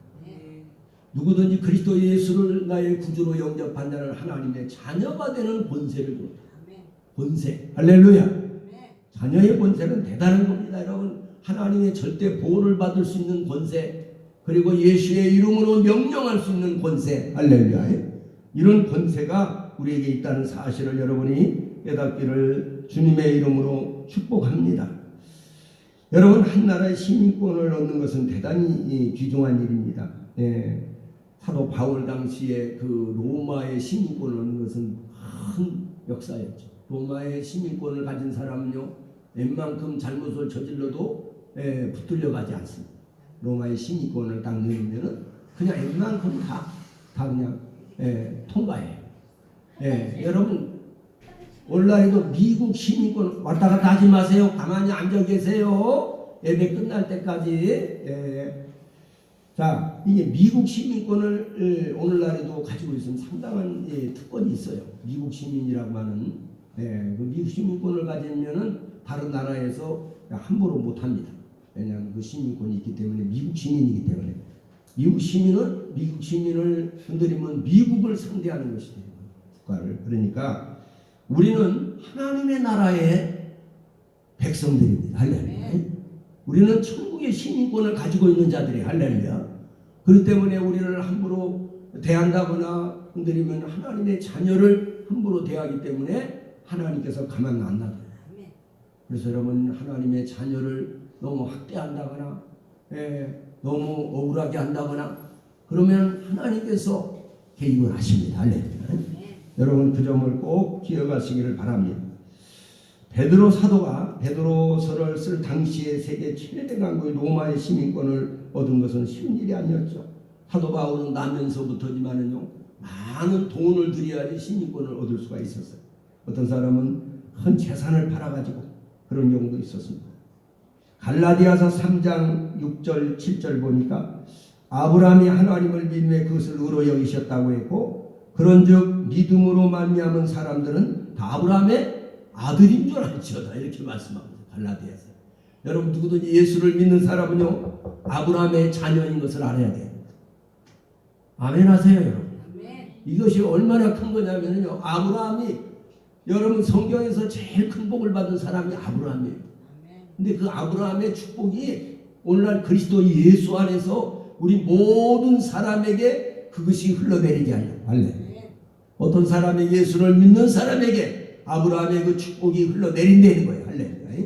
누구든지 그리스도 예수를 나의 구주로 영접한 자는 하나님의 자녀가 되는 권세를 줍니다. 권세. 할렐루야. 자녀의 권세는 대단한 겁니다. 여러분 하나님의 절대 보호를 받을 수 있는 권세 그리고 예수의 이름으로 명령할 수 있는 권세. 할렐루야. 이런 권세가 우리에게 있다는 사실을 여러분이 깨닫기를 주님의 이름으로 축복합니다. 여러분 한 나라의 시민권을 얻는 것은 대단히 귀중한 일입니다. 사도 바울 당시에 그 로마의 시민권을 얻는 것은 큰 역사였죠. 로마의 시민권을 가진 사람은요 웬만큼 잘못을 저질러도 붙들려 가지 않습니다. 로마의 시민권을 딱 내리면은 그냥 웬만큼 다 그냥 통과해요. 여러분 온라인도 미국 시민권 왔다 갔다 하지 마세요. 가만히 앉아 계세요. 예배 끝날 때까지. 자, 이게 미국 시민권을 오늘날에도 가지고 있으면 상당한 특권이 있어요. 미국 시민이라고 하는 그 미국 시민권을 가지면은 다른 나라에서 함부로 못합니다. 왜냐하면 그 시민권이 있기 때문에 미국 시민이기 때문에 미국 시민을 건드리면 미국을 상대하는 것이 돼요. 국가를. 그러니까 우리는 하나님의 나라의 백성들입니다. 할렐루야. 우리는 천국의 시민권을 가지고 있는 자들이 할렐루야. 그렇기 때문에 우리를 함부로 대한다거나 건드리면 하나님의 자녀를 함부로 대하기 때문에 하나님께서 가만 안 놔둬요. 그래서 여러분 하나님의 자녀를 너무 학대한다거나 너무 억울하게 한다거나 그러면 하나님께서 개입을 하십니다. 할렐루야. 여러분 그 점을 꼭 기억하시기를 바랍니다. 베드로 사도가 베드로서를 쓸 당시에 세계 최대 강국의 로마의 시민권을 얻은 것은 쉬운 일이 아니었죠. 사도 바울은 나면서부터지만은요 많은 돈을 들여야지 시민권을 얻을 수가 있었어요. 어떤 사람은 큰 재산을 팔아가지고 그런 경우도 있었습니다. 갈라디아서 3장 6절 7절 보니까 아브라함이 하나님을 믿음에 그것을 의로 여기셨다고 했고 그런즉 믿음으로 말미암은 사람들은 다 아브라함의 아들인 줄 알지어다 이렇게 말씀합니다. 갈라디아서. 여러분 누구든지 예수를 믿는 사람은요 아브라함의 자녀인 것을 알아야 돼요. 아멘 하세요 여러분. 이것이 얼마나 큰 거냐면요 아브라함이 여러분 성경에서 제일 큰 복을 받은 사람이 아브라함이에요. 근데 그 아브라함의 축복이 오늘날 그리스도 예수 안에서 우리 모든 사람에게 그것이 흘러내리게 하려. 할렐루야. 어떤 사람이 예수를 믿는 사람에게 아브라함의 그 축복이 흘러내린다는 거예요. 할렐루야.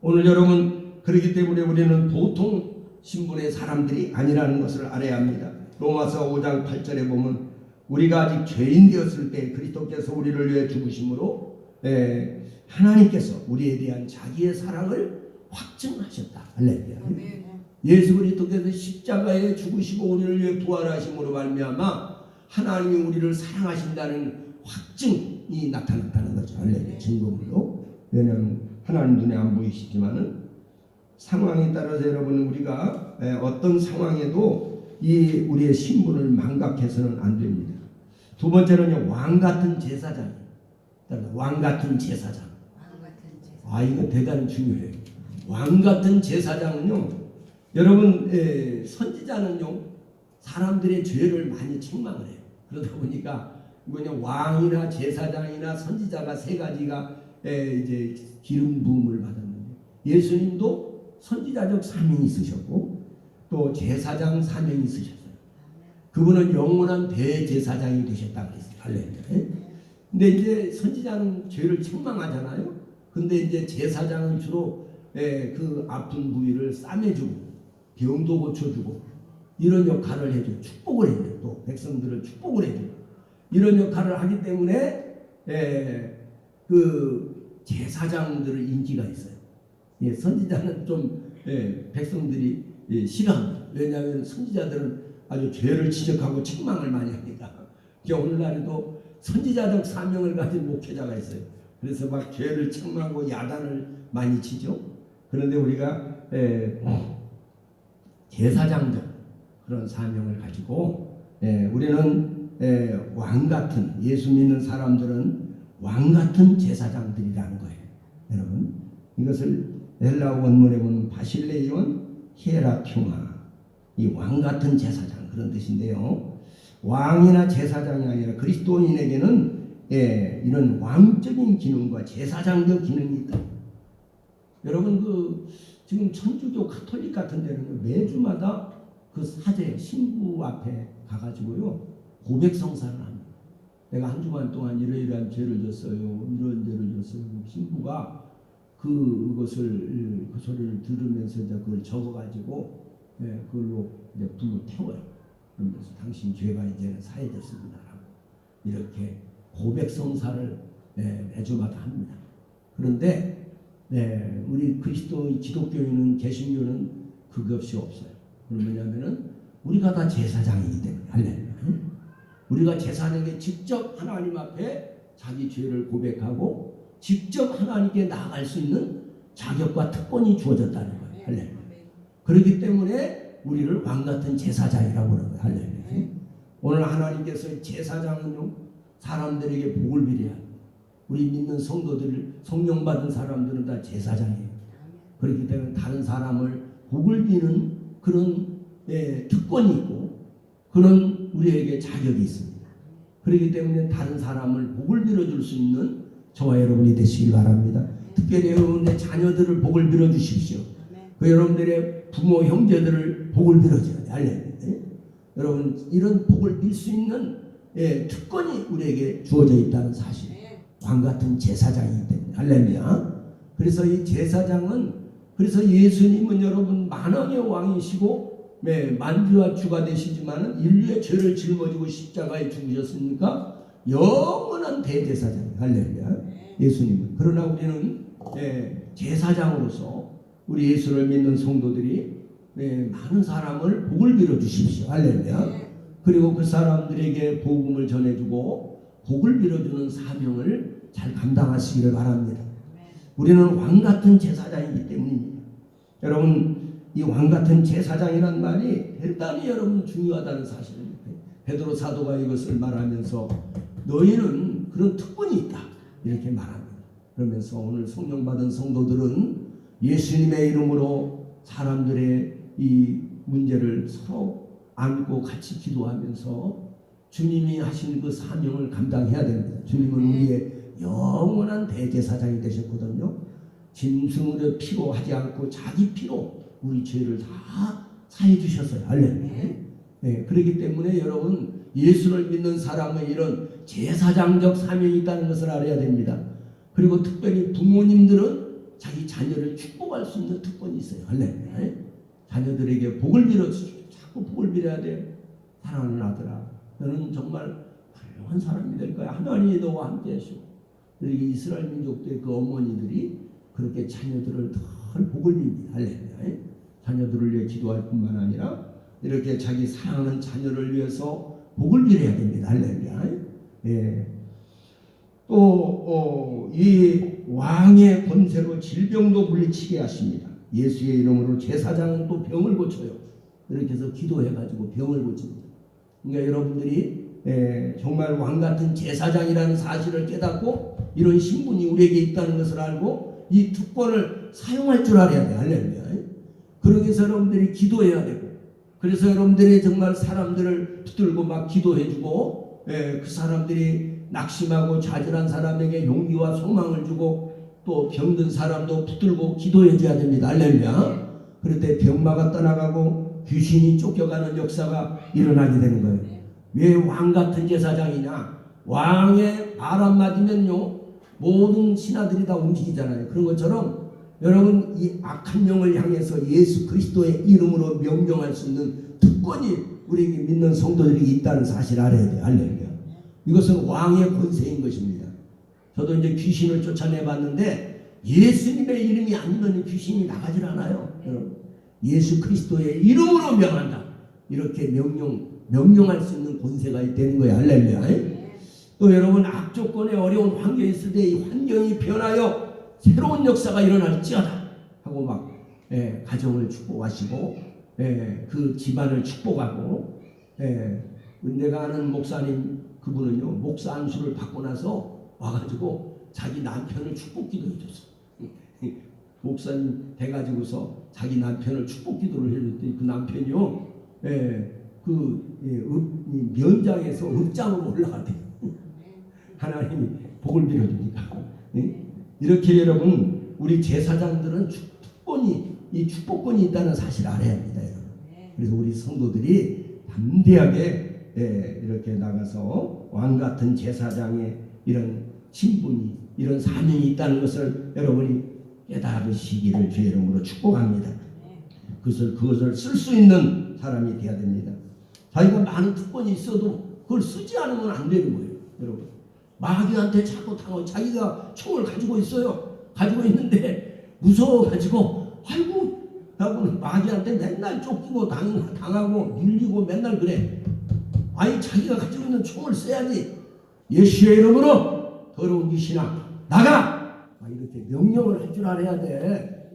오늘 여러분 그렇기 때문에 우리는 보통 신분의 사람들이 아니라는 것을 알아야 합니다. 로마서 5장 8절에 보면 우리가 아직 죄인 되었을 때 그리스도께서 우리를 위해 죽으심으로 하나님께서 우리에 대한 자기의 사랑을 확증하셨다. 할렐루야. 예수 그리스도께서 십자가에 죽으시고 우리를 위해 부활하심으로 말미암아 하나님이 우리를 사랑하신다는 확증이 나타났다는 거죠. 할렐루야. 증거물로. 왜냐하면 하나님 눈에 안 보이시지만은 상황에 따라서 여러분 우리가 어떤 상황에도 이 우리의 신분을 망각해서는 안 됩니다. 두 번째는요 왕 같은 제사장. 왕 같은 제사장. 아 이거 대단히 중요해요. 왕 같은 제사장은요 여러분 선지자는요 사람들의 죄를 많이 책망을 해요. 그러다 보니까 그냥 왕이나 제사장이나 선지자가 세 가지가 이제 기름 부음을 받았는데 예수님도 선지자적 사명이 있으셨고 또 제사장 사명이 있으셨어요. 그분은 영원한 대제사장이 되셨다고 그랬어요. 할렐루야. 근데 이제 선지자는 죄를 책망하잖아요. 근데 이제 제사장은 주로 그 아픈 부위를 싸매주고 병도 고쳐주고 이런 역할을 해줘요. 축복을 해줘요. 또 백성들을 축복을 해줘요. 이런 역할을 하기 때문에 그 제사장들의 인기가 있어요. 선지자는 좀 백성들이 싫어합니다. 왜냐하면 선지자들은 아주 죄를 지적하고 책망을 많이 합니다. 오늘날에도 선지자적 사명을 가진 목회자가 있어요. 그래서 막 죄를 책망하고 야단을 많이 치죠. 그런데 우리가 제사장적 그런 사명을 가지고 우리는 왕 같은, 예수 믿는 사람들은 왕 같은 제사장들이라는 거예요. 여러분, 이것을 헬라어 원문에 보면 바실레이온 히에라큐마, 이 왕 같은 제사장 그런 뜻인데요. 왕이나 제사장이 아니라 그리스도인에게는 이런 왕적인 기능과 제사장적 기능이 있다. 여러분, 지금 천주교 카톨릭 같은 데는 매주마다 그 사제 신부 앞에 가가지고요 고백 성사를 합니다. 내가 한 주간 동안 이러이러한 죄를 졌어요, 이런 죄를 졌어요. 신부가 그 소리를 들으면서 이제 그걸 적어가지고 그걸로 이제 불로 태워요. 그러면서 당신 죄가 이제는 사해졌습니다라고 이렇게 고백 성사를 매주마다 합니다. 그런데 우리 그리스도 기독교인은, 개신교는 그것이 없어요. 왜냐하면은 우리가 다 제사장이기 때문에. 할렐루야. 우리가 제사장에게 직접 하나님 앞에 자기 죄를 고백하고 직접 하나님께 나아갈 수 있는 자격과 특권이 주어졌다는 거예요. 할렐루야. 그렇기 때문에 우리를 왕같은 제사장이라고 하는 거예요. 할렐루야. 오늘 하나님께서 제사장은요 사람들에게 복을 빌어야 합니다. 우리 믿는 성도들, 성령 받은 사람들은 다 제사장이에요. 그렇기 때문에 다른 사람을 복을 비는 그런 특권이 있고 그런 우리에게 자격이 있습니다. 그렇기 때문에 다른 사람을 복을 빌어줄 수 있는 저와 여러분이 되시길 바랍니다. 특별히 여러분의 자녀들을 복을 빌어주십시오. 그 여러분들의 부모, 형제들을 복을 빌어줘야 돼요. 할렐루야. 여러분, 이런 복을 빌 수 있는 특권이 우리에게 주어져 있다는 사실. 왕같은 제사장이기 때문에. 할렐루야. 그래서 이 제사장은, 그래서 예수님은 여러분 만왕의 왕이시고 만주와 주가 되시지만 인류의 죄를 짊어지고 십자가에 죽으셨으니까 영원한 대제사장. 할렐루야. 예수님은. 그러나 우리는 제사장으로서 우리 예수를 믿는 성도들이 많은 사람을 복을 빌어 주십시오. 할렐루야. 그리고 그 사람들에게 복음을 전해주고 복을 빌어주는 사명을 잘 감당하시기를 바랍니다. 우리는 왕같은 제사장이기 때문입니다. 여러분, 이 왕같은 제사장이란 말이 대단히 여러분 중요하다는 사실입니다. 베드로 사도가 이것을 말하면서 너희는 그런 특권이 있다 이렇게 말합니다. 그러면서 오늘 성령 받은 성도들은 예수님의 이름으로 사람들의 이 문제를 서로 안고 같이 기도하면서 주님이 하신 그 사명을 감당해야 됩니다. 주님은 우리의 영원한 대제사장이 되셨거든요. 짐승의 피로 하지 않고 자기 피로 우리 죄를 다 사해 주셨어요. 할렐루야. 그렇기 때문에 여러분, 예수를 믿는 사람의 이런 제사장적 사명이 있다는 것을 알아야 됩니다. 그리고 특별히 부모님들은 자기 자녀를 축복할 수 있는 특권이 있어요. 할렐루야. 자녀들에게 복을 빌어주십시오. 자꾸 복을 빌어야 돼요. 사랑하는 아들아, 너는 정말 훌륭한 사람이 될 거야. 하나님이 너와 함께 하시고. 이렇게 이스라엘 민족들의 그 어머니들이 그렇게 자녀들을 늘 복을 빕니다. 할렐루야. 자녀들을 위해 기도할 뿐만 아니라 이렇게 자기 사랑하는 자녀를 위해서 복을 빌어야 됩니다. 할렐루야. 또 이 왕의 권세로 질병도 물리치게 하십니다. 예수의 이름으로 제사장은 또 병을 고쳐요. 이렇게 해서 기도해가지고 병을 고칩니다. 그러니까 여러분들이 정말 왕같은 제사장이라는 사실을 깨닫고 이런 신분이 우리에게 있다는 것을 알고 이 특권을 사용할 줄 알아야 돼요. 할렐루야. 그러기 위해서 여러분들이 기도해야 되고, 그래서 여러분들이 정말 사람들을 붙들고 막 기도해주고, 그 사람들이 낙심하고 좌절한 사람에게 용기와 소망을 주고 또 병든 사람도 붙들고 기도해줘야 됩니다. 할렐루야. 그럴 때 병마가 떠나가고 귀신이 쫓겨가는 역사가 일어나게 되는 거예요. 왜 왕같은 제사장이냐? 왕의 말 한마디면요 모든 신하들이 다 움직이잖아요. 그런 것처럼 여러분, 이 악한 영을 향해서 예수 그리스도의 이름으로 명령할 수 있는 특권이 우리에게 믿는 성도들이 있다는 사실을 알아야 돼요. 할렐루야. 이것은 왕의 권세인 것입니다. 저도 이제 귀신을 쫓아내 봤는데 예수님의 이름이 아니면 귀신이 나가질 않아요. 여러분. 예수 그리스도의 이름으로 명한다. 이렇게 명령할 수 있는 권세가 되는 거예요. 할렐루야. 또 여러분 악조건에 어려운 환경이 있을 때 이 환경이 변하여 새로운 역사가 일어날지어다 하고 막 가정을 축복하시고 그 집안을 축복하고 내가 아는 목사님 그분은요 목사 안수를 받고 나서 와가지고 자기 남편을 축복 기도해 줬어. 목사님 돼가지고서 자기 남편을 축복 기도를 해줬더니 그 남편이요 면장에서 읍장으로 올라갔대요. 하나님이 복을 빌어주니까. 이렇게 여러분 우리 제사장들은 이 축복권이 있다는 사실을 알아야 합니다. 여러분. 그래서 우리 성도들이 담대하게 이렇게 나가서 왕같은 제사장의 이런 신분이 이런 사명이 있다는 것을 여러분이 깨달으시기를 주의 이름으로 축복합니다. 그것을 쓸 수 있는 사람이 되어야 됩니다. 자기가 많은 특권이 있어도 그걸 쓰지 않으면 안 되는 거예요. 여러분 마귀한테 자꾸 당하고 자기가 총을 가지고 있어요. 가지고 있는데 무서워가지고 아이고 나는 마귀한테 맨날 쫓기고 당하고 밀리고 맨날 그래. 아니 자기가 가지고 있는 총을 써야지. 예수의 이름으로 더러운 귀신아 나가! 이렇게 명령을 할 줄 알아야 돼.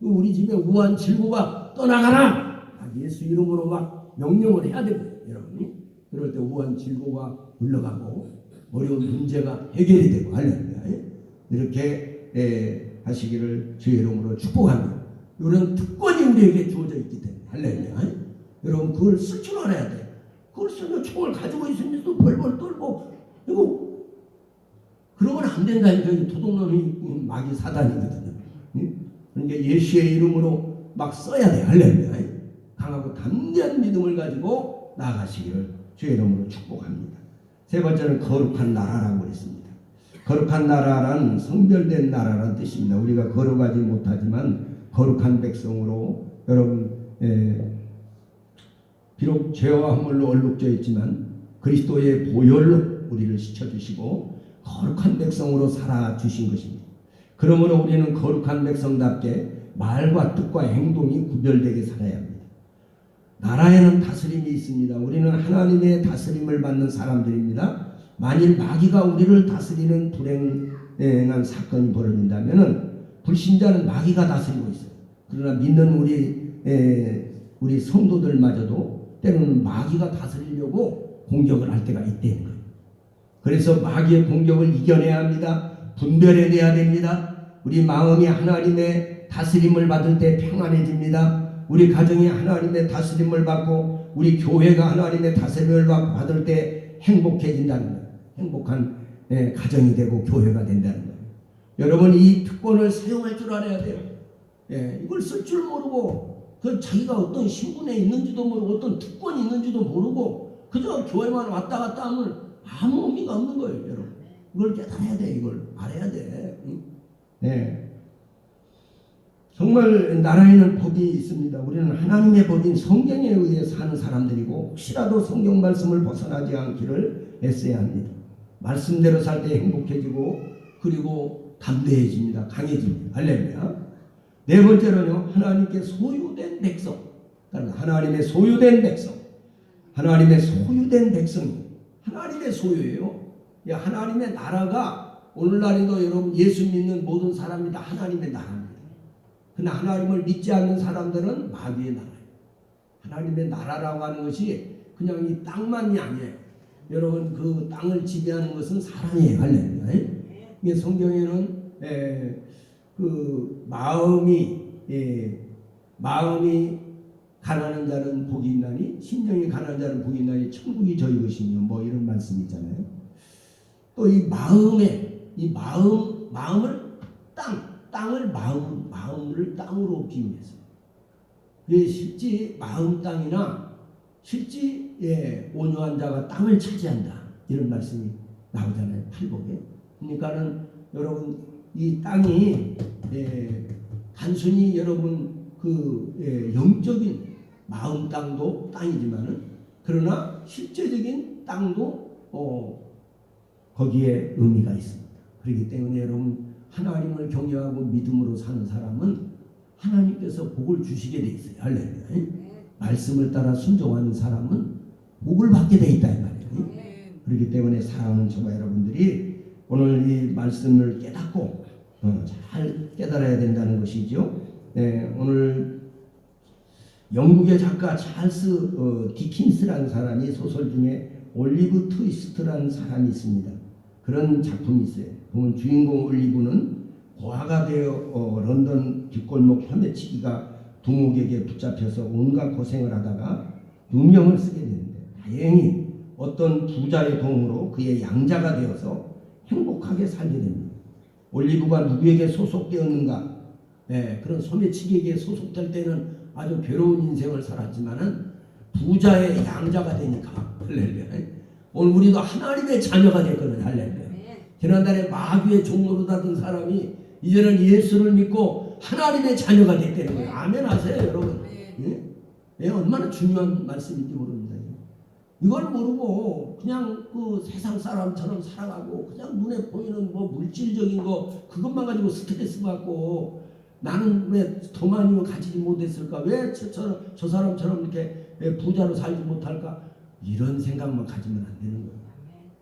우리 집에 우한 질고가 떠나가라! 예수 이름으로 막 명령을 해야 되고 여러분이 그럴 때 우한 질고가 물러가고 어려운 문제가 해결이 되고 할렐루야. 이렇게 하시기를 주의 이름으로 축복합니다. 이런 특권이 우리에게 주어져 있기 때문에 할렐루야. 여러분 그걸 쓸 줄 알아야 돼. 그걸 쓰면 총을 가지고 있으면서도 벌벌 떨고 이거 그러면 안 된다니까. 도둑놈이 마귀 사단이거든요. 그러니까 예수의 이름으로 막 써야 돼. 할렐루야. 강하고 담대한 믿음을 가지고 나아가시기를 주의 이름으로 축복합니다. 세 번째는 거룩한 나라라고 그랬습니다. 거룩한 나라란 성별된 나라라는 뜻입니다. 우리가 거룩하지 못하지만 거룩한 백성으로 여러분 비록 죄와 허물로 얼룩져 있지만 그리스도의 보혈로 우리를 씻어주시고 거룩한 백성으로 살아주신 것입니다. 그러므로 우리는 거룩한 백성답게 말과 뜻과 행동이 구별되게 살아야 합니다. 나라에는 다스림이 있습니다. 우리는 하나님의 다스림을 받는 사람들입니다. 만일 마귀가 우리를 다스리는 불행한 사건이 벌어진다면 불신자는 마귀가 다스리고 있어요. 그러나 믿는 우리 성도들마저도 때로는 마귀가 다스리려고 공격을 할 때가 있다는 거예요. 그래서 마귀의 공격을 이겨내야 합니다. 분별해내야 됩니다. 우리 마음이 하나님의 다스림을 받을 때 평안해집니다. 우리 가정이 하나님의 다스림을 받고 우리 교회가 하나님의 다스림을 받을 때 행복해진다는 거예요. 행복한 가정이 되고 교회가 된다는 거예요. 여러분 이 특권을 사용할 줄 알아야 돼요. 이걸 쓸 줄 모르고 자기가 어떤 신분에 있는지도 모르고 어떤 특권이 있는지도 모르고 그저 교회만 왔다 갔다 하면 아무 의미가 없는 거예요. 여러분 이걸 깨달아야 돼. 이걸 알아야 돼. 정말 나라에는 법이 있습니다. 우리는 하나님의 법인 성경에 의해 사는 사람들이고 혹시라도 성경 말씀을 벗어나지 않기를 애써야 합니다. 말씀대로 살 때 행복해지고 그리고 담대해집니다. 강해집니다. 할렐루야. 네 번째로는요. 하나님께 소유된 백성. 하나님의 소유된 백성. 하나님의 소유된 백성이 하나님의 소유예요. 하나님의 나라가 오늘날에도 여러분 예수 믿는 모든 사람이 다 하나님의 나라입니다. 그러나 하나님을 믿지 않는 사람들은 마귀의 나라예요. 하나님의 나라라고 하는 것이 그냥 이 땅만이 아니에요. 여러분 그 땅을 지배하는 것은 사람이에요. 할렐루야. 이게 성경에는 그 마음이 가난한 자는 복이 있나니 심령이 가난한 자는 복이 있나니 천국이 저희 것이며 뭐 이런 말씀이 있잖아요. 또 이 마음을 땅을 마음을 땅으로 비유했어요. 그게 실제 마음 땅이나 실제 온유한 자가 땅을 차지한다 이런 말씀이 나오잖아요. 팔복에. 그러니까는 여러분 이 땅이 단순히 여러분 그 영적인 마음 땅도 땅이지만은 그러나 실제적인 땅도 거기에 의미가 있습니다. 그렇기 때문에 여러분 하나님을 경외하고 믿음으로 사는 사람은 하나님께서 복을 주시게 돼 있어요. 할렐루야. 말씀을 따라 순종하는 사람은 복을 받게 돼 있다 이 말이에요. 그렇기 때문에 사랑하는 저와 여러분들이 오늘 이 말씀을 깨닫고 잘 깨달아야 된다는 것이죠. 네, 오늘 영국의 작가 찰스 디킨스라는 사람이 소설 중에 올리브 트위스트라는 사람이 있습니다. 그런 작품이 있어요. 보면 주인공 올리브는 고아가 되어 런던 뒷골목 소매치기가 두목에게 붙잡혀서 온갖 고생을 하다가 누명을 쓰게 되는데 다행히 어떤 부자의 도움으로 그의 양자가 되어서 행복하게 살게 됩니다. 올리브가 누구에게 소속되었는가? 네, 그런 소매치기에게 소속될 때는 아주 괴로운 인생을 살았지만은 부자의 양자가 되니까 할렐루야. 오늘 우리도 하나님의 자녀가 됐거든요. 할렐루야. 지난달에 마귀의 종로로 다던 사람이 이제는 예수를 믿고 하나님의 자녀가 됐다는 거예요. 아멘 하세요, 여러분. 예? 얼마나 중요한 말씀인지 모릅니다. 이걸 모르고 그냥 그 세상 사람처럼 살아가고 그냥 눈에 보이는 뭐 물질적인 거 그것만 가지고 스트레스 받고 나는 왜 더 많이 가지지 못했을까? 왜 저 사람처럼 이렇게 부자로 살지 못할까? 이런 생각만 가지면 안 되는 거예요.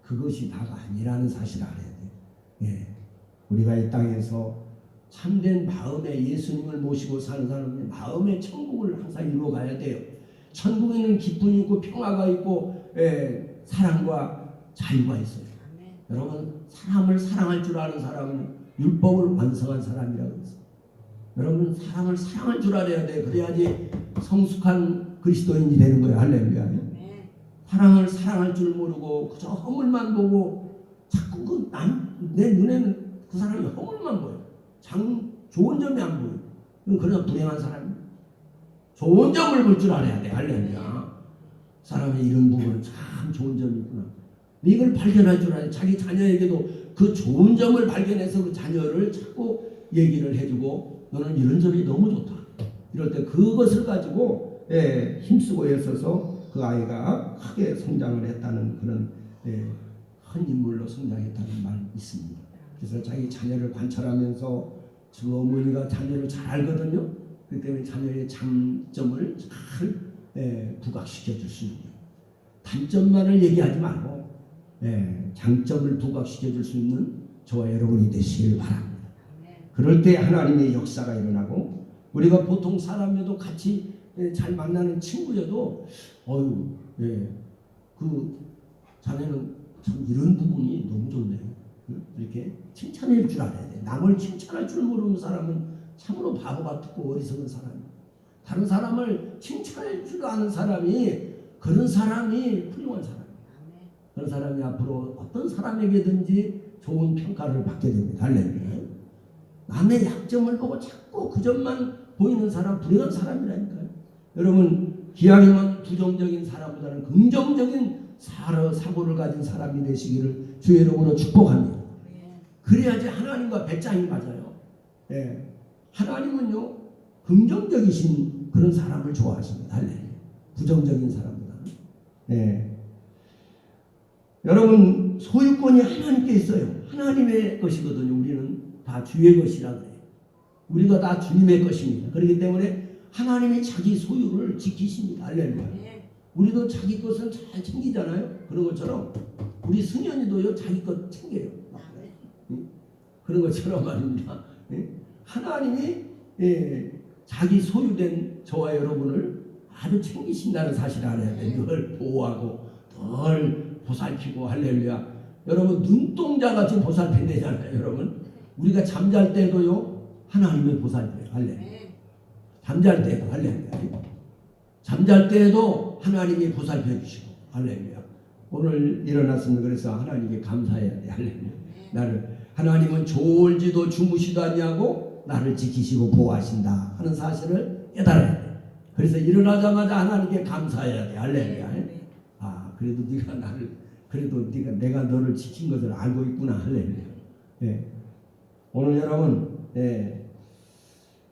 그것이 다가 아니라는 사실을 알아야 돼요. 예. 우리가 이 땅에서 참된 마음의 예수님을 모시고 사는 사람은 마음의 천국을 항상 이루어가야 돼요. 천국에는 기쁨이 있고 평화가 있고 사랑과 자유가 있어요. 여러분 사람을 사랑할 줄 아는 사람은 율법을 완성한 사람이라고 했어요. 여러분 사람을 사랑할 줄 알아야 돼. 그래야지 성숙한 그리스도인이 되는 거예요. 할렐루야. 사랑을 사랑할 줄 모르고 그저 허물만 보고 자꾸 내 눈에는 그 사람이 허물만 보여. 좋은 점이 안 보여. 그러나 불행한 사람이야. 좋은 점을 볼 줄 알아야 돼. 할렐루야. 사람의 이런 부분은 참 좋은 점이 있구나. 이걸 발견할 줄 알아야 돼. 자기 자녀에게도 그 좋은 점을 발견해서 그 자녀를 자꾸 얘기를 해주고 너는 이런 점이 너무 좋다. 이럴 때 그것을 가지고 힘쓰고 애써서 그 아이가 크게 성장을 했다는 그런 큰 인물로 성장했다는 말이 있습니다. 그래서 자기 자녀를 관찰하면서 저 어머니가 자녀를 잘 알거든요. 그렇기 때문에 자녀의 장점을 잘 부각시켜 줄 수 있는 단점만을 얘기하지 말고 장점을 부각시켜 줄 수 있는 저와 여러분이 되시길 바랍니다. 그럴 때 하나님의 역사가 일어나고 우리가 보통 사람에도 같이 잘 만나는 친구여도 그 자네는 참 이런 부분이 너무 좋네. 이렇게 칭찬할 줄 알아야 돼. 남을 칭찬할 줄 모르는 사람은 참으로 바보 같고 어리석은 사람이야. 다른 사람을 칭찬할 줄 아는 사람이 그런 사람이 훌륭한 사람이야. 그런 사람이 앞으로 어떤 사람에게든지 좋은 평가를 받게 됩니다. 할렐루야. 남의 약점을 보고 자꾸 그 점만 보이는 사람 불행한 사람이라니까요. 여러분 기왕이면 부정적인 사람보다는 긍정적인 사고를 가진 사람이 되시기를 주의 이름으로 축복합니다. 그래야지 하나님과 배짱이 맞아요. 하나님은요 긍정적이신 그런 사람을 좋아하십니다. 할렐루야. 부정적인 사람보다는. 여러분 소유권이 하나님께 있어요. 하나님의 것이거든요. 우리는 다 주의 것이라 그래요. 우리가 다 주님의 것입니다. 그렇기 때문에 하나님이 자기 소유를 지키십니다. 할렐루야. 우리도 자기 것은 잘 챙기잖아요. 그런 것처럼 우리 승현이도요 자기 것 챙겨요. 그런 것처럼 말입니다. 하나님이 자기 소유된 저와 여러분을 아주 챙기신다는 사실을 알아야 돼요. 늘 보호하고 늘 보살피고 할렐루야. 여러분 눈동자같이 보살핀다잖아요. 여러분 우리가 잠잘 때도요 하나님이 보살펴요. 할렐루야. 잠잘 때도 할렐루야. 잠잘 때에도 하나님이 보살펴 주시고 할렐루야. 오늘 일어났으면 그래서 하나님께 감사해야 돼. 할렐루야. 나를 하나님은 졸지도 주무시도 아니하고 나를 지키시고 보호하신다 하는 사실을 깨달아야 돼. 그래서 일어나자마자 하나님께 감사해야 돼. 할렐루야. 그래도 내가 너를 지킨 것을 알고 있구나. 할렐루야. 오늘 여러분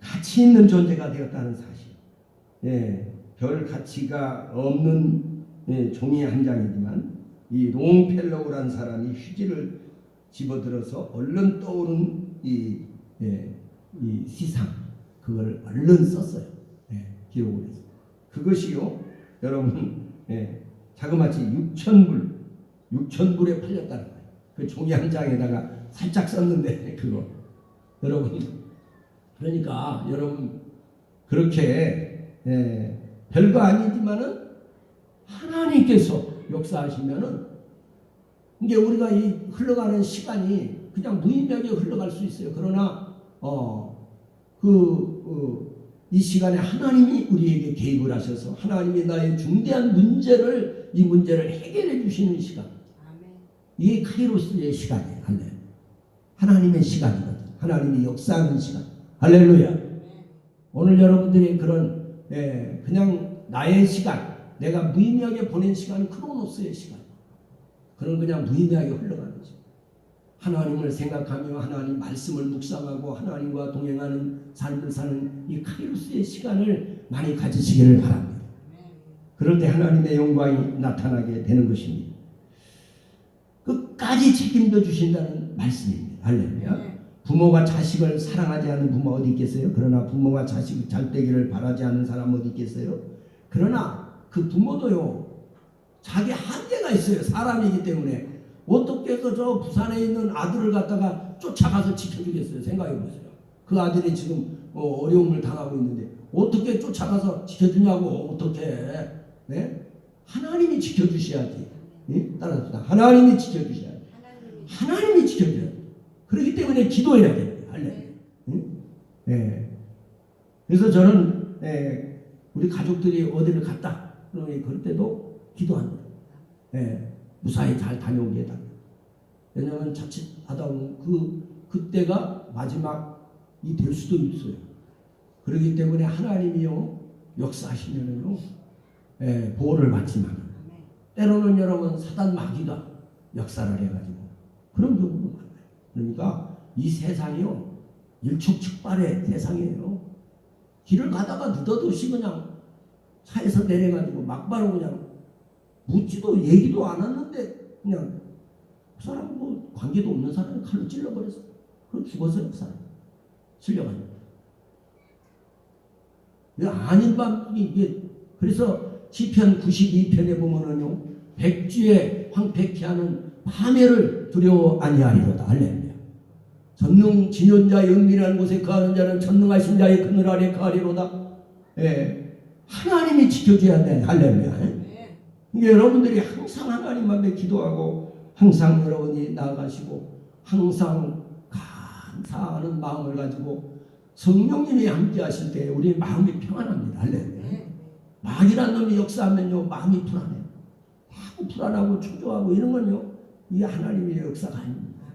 가치 있는 존재가 되었다는 사실. 별 가치가 없는 종이 한 장이지만 이 롱펠로우라는 사람이 휴지를 집어들어서 얼른 떠오른 이 시상 그걸 얼른 썼어요. 기록을 해서. 그것이요, 여러분, 자그마치 6,000불에 팔렸다는 거예요. 그 종이 한 장에다가 살짝 썼는데 그거. 여러분, 그러니까 여러분 그렇게 별거 아니지만은 하나님께서 역사하시면은 이게 우리가 이 흘러가는 시간이 그냥 무의미하게 흘러갈 수 있어요. 그러나 이 시간에 하나님이 우리에게 개입을 하셔서 하나님이 나의 중대한 이 문제를 해결해 주시는 시간. 이게 카이로스의 시간이에요. 하나님의 시간이거든. 하나님이 역사하는 시간. 할렐루야. 오늘 여러분들이 그런 그냥 나의 시간, 내가 무의미하게 보낸 시간은 크로노스의 시간. 그런 그냥 무의미하게 흘러가는 시간. 하나님을 생각하며 하나님 말씀을 묵상하고 하나님과 동행하는 삶을 사는 이 카이로스의 시간을 많이 가지시기를 바랍니다. 그럴 때 하나님의 영광이 나타나게 되는 것입니다. 끝까지 책임져 주신다는 말씀입니다. 할렐루야. 부모가 자식을 사랑하지 않는 부모 어디 있겠어요? 그러나 부모가 자식이 잘 되기를 바라지 않는 사람 어디 있겠어요? 그러나 그 부모도요, 자기 한계가 있어요. 사람이기 때문에. 어떻게 해서 저 부산에 있는 아들을 갖다가 쫓아가서 지켜주겠어요? 생각해 보세요. 그 아들이 지금 어려움을 당하고 있는데 어떻게 쫓아가서 지켜주냐고. 어떻게 하나님이 지켜주셔야지. 따라합시다. 하나님이 지켜주셔야지. 하나님이 지켜줘야지. 그렇기 때문에 기도해야 돼요. 그래서 저는 우리 가족들이 어디를 갔다 그러면 그럴 때도 기도합니다. 무사히 잘 다녀오게 해달라. 왜냐하면 자칫하다 보면 그때가 마지막이 될 수도 있어요. 그렇기 때문에 하나님이요 역사하시면은요 보호를 받지만 때로는 여러분 사단 마귀가 역사를 해가지고 그런 경우도 많아요. 그러니까 이 세상이요 일촉즉발의 세상이에요. 길을 가다가 느닷없이 그냥 차에서 내려가지고 막바로 그냥 묻지도 얘기도 안 했는데 그냥 그 사람 뭐 관계도 없는 사람이 칼로 찔러버렸어. 그럼 죽었어요. 그 사람 찔려가지고. 아닌 밤이 이게 그래서 시편 92편에 보면은요 백주에 황폐케하는 파멸을 두려워 아니하리로다. 할렐루야. 전능 진연자의 은밀한 곳에 거하는 자는 전능하신 자의 그늘 아래 거하리로다. 하나님이 지켜줘야 돼. 할렐루야. 이게 여러분들이 항상 하나님 앞에 기도하고 항상 여러분이 나아가시고 항상 감사하는 마음을 가지고 성령님이 함께 하실 때 우리 마음이 평안합니다. 할렐루야. 마귀란 놈이 역사하면요 마음이 불안해요. 자꾸 불안하고 초조하고 이런 건요 이게 하나님의 역사가 아닙니다.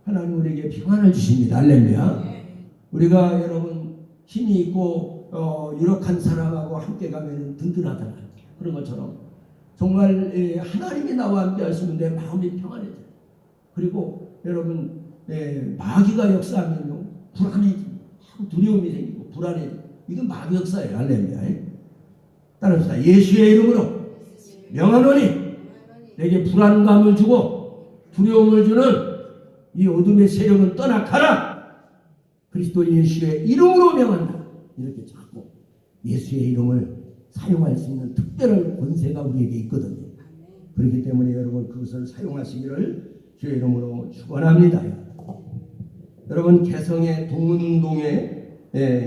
하나님 우리에게 평안을 주십니다. 할렐루야. 우리가 여러분 힘이 있고 유력한 사람하고 함께 가면 든든하잖아요. 그런 것처럼 정말 하나님이 나와 함께 하시면 내 마음이 평안해져요. 그리고 여러분 마귀가 역사하면요 불안해지고 두려움이 생기고 불안해지고 이건 마귀 역사예요. 할렐루야. 따라합시다. 예수의 이름으로 명하노니 내게 불안감을 주고 두려움을 주는 이 어둠의 세력은 떠나가라. 그리스도 예수의 이름으로 명한다. 이렇게 자꾸 예수의 이름을 사용할 수 있는 특별한 권세가 우리에게 있거든요. 그렇기 때문에 여러분 그것을 사용하시기를 주의 이름으로 축원합니다. 여러분 개성의 동문동에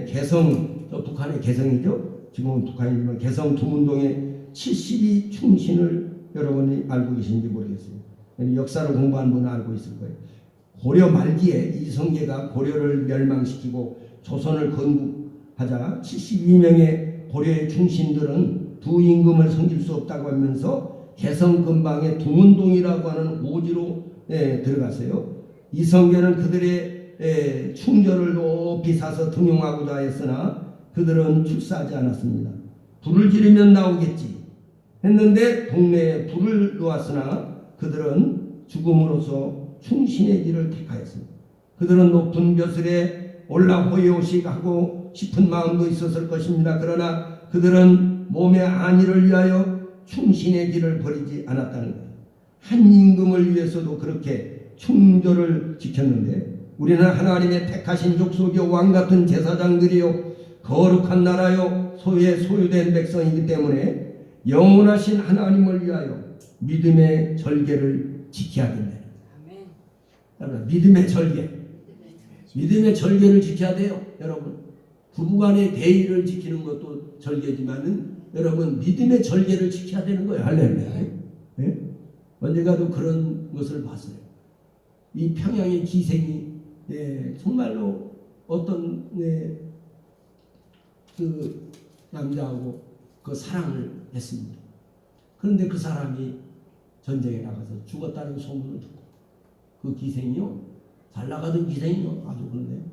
개성 북한의 개성이죠. 지금은 북한이지만 개성 동문동에 72충신을 여러분이 알고 계신지 모르겠어요. 역사를 공부한 분은 알고 있을 거예요. 고려 말기에 이성계가 고려를 멸망시키고 조선을 건국하자 72명의 고려의 충신들은 두 임금을 섬길 수 없다고 하면서 개성 근방의 동문동이라고 하는 오지로 들어갔어요. 이성계는 그들의 충절을 높이 사서 등용하고자 했으나 그들은 출사하지 않았습니다. 불을 지르면 나오겠지 했는데 동네에 불을 놓았으나 그들은 죽음으로써 충신의 길을 택하였습니다. 그들은 높은 벼슬에 올라 호의호식하고 싶은 마음도 있었을 것입니다. 그러나 그들은 몸의 안위를 위하여 충신의 길을 버리지 않았다는 거예요. 한 임금을 위해서도 그렇게 충절을 지켰는데 우리는 하나님의 택하신 족속이요 왕같은 제사장들이요 거룩한 나라요 소유의 소유된 백성이기 때문에 영원하신 하나님을 위하여 믿음의 절개를 지켜야 된다. 아멘. 믿음의 절개. 믿음의 절개를 지켜야 돼요, 여러분. 부부간의 대의를 지키는 것도 절개지만은 여러분 믿음의 절개를 지켜야 되는 거예요. 할렐루야. 네? 언젠가도 그런 것을 봤어요. 이 평양의 기생이 정말로 어떤 그 남자하고 그 사랑을 했습니다. 그런데 그 사람이 전쟁에 나가서 죽었다는 소문을 듣고 그 기생이요, 잘 나가던 기생이요, 아주 그런데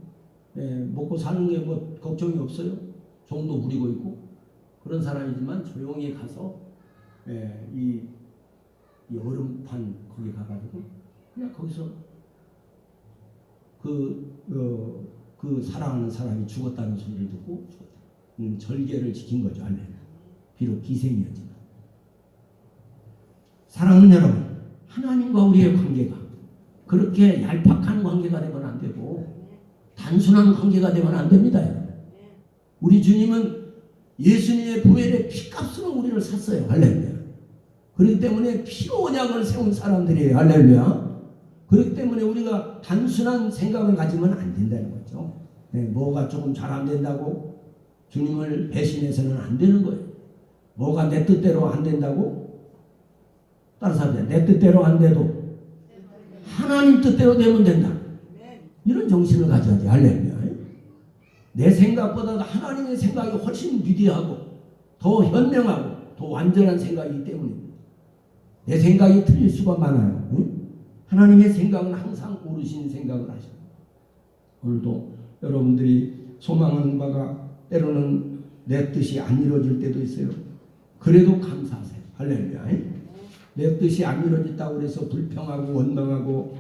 먹고 사는 게 뭐 걱정이 없어요. 종도 부리고 있고 그런 사람이지만 조용히 가서 이 얼음판 거기 가가지고 그냥 거기서 그 사랑하는 사람이 죽었다는 소리를 듣고 죽었다. 절개를 지킨 거죠. 할렐루야. 비록 기생이었지만. 사랑하는 여러분, 하나님과 우리의 관계가 그렇게 얄팍한 관계가 되면 안 되고 단순한 관계가 되면 안 됩니다. 우리 주님은 예수님의 보혈의 피값으로 우리를 샀어요. 할렐루야. 그렇기 때문에 피로 언약을 세운 사람들이에요. 할렐루야. 그렇기 때문에 우리가 단순한 생각을 가지면 안 된다는 거죠. 뭐가 조금 잘 안 된다고 주님을 배신해서는 안 되는 거예요. 뭐가 내 뜻대로 안 된다고? 따라서 하세요. 내 뜻대로 안 돼도 하나님 뜻대로 되면 된다. 이런 정신을 가져야지. 할렐루야. 내 생각보다 하나님의 생각이 훨씬 위대하고 더 현명하고 더 완전한 생각이기 때문에 내 생각이 틀릴 수가 많아요. 하나님의 생각은 항상 옳으신 생각을 하셔요. 오늘도 여러분들이 소망하는 바가 때로는 내 뜻이 안 이루어질 때도 있어요. 그래도 감사하세요. 할렐루야. 내 뜻이 안 이루어졌다고 해서 불평하고 원망하고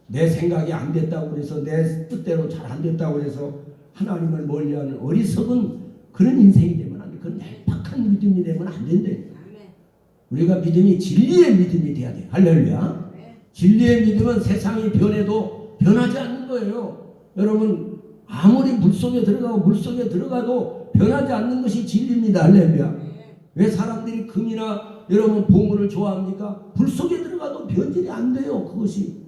내 생각이 안 됐다고 해서 내 뜻대로 잘 안 됐다고 해서 하나님을 멀리하는 어리석은 그런 인생이 되면 안 돼. 그런 얄팍한 믿음이 되면 안 된대. 우리가 믿음이 진리의 믿음이 돼야 돼. 할렐루야. 진리의 믿음은 세상이 변해도 변하지 않는 거예요. 여러분 아무리 물속에 들어가도 변하지 않는 것이 진리입니다. 할렐루야. 왜 사람들이 금이나 여러분 보물을 좋아합니까? 불속에 들어가도 변질이 안 돼요. 그것이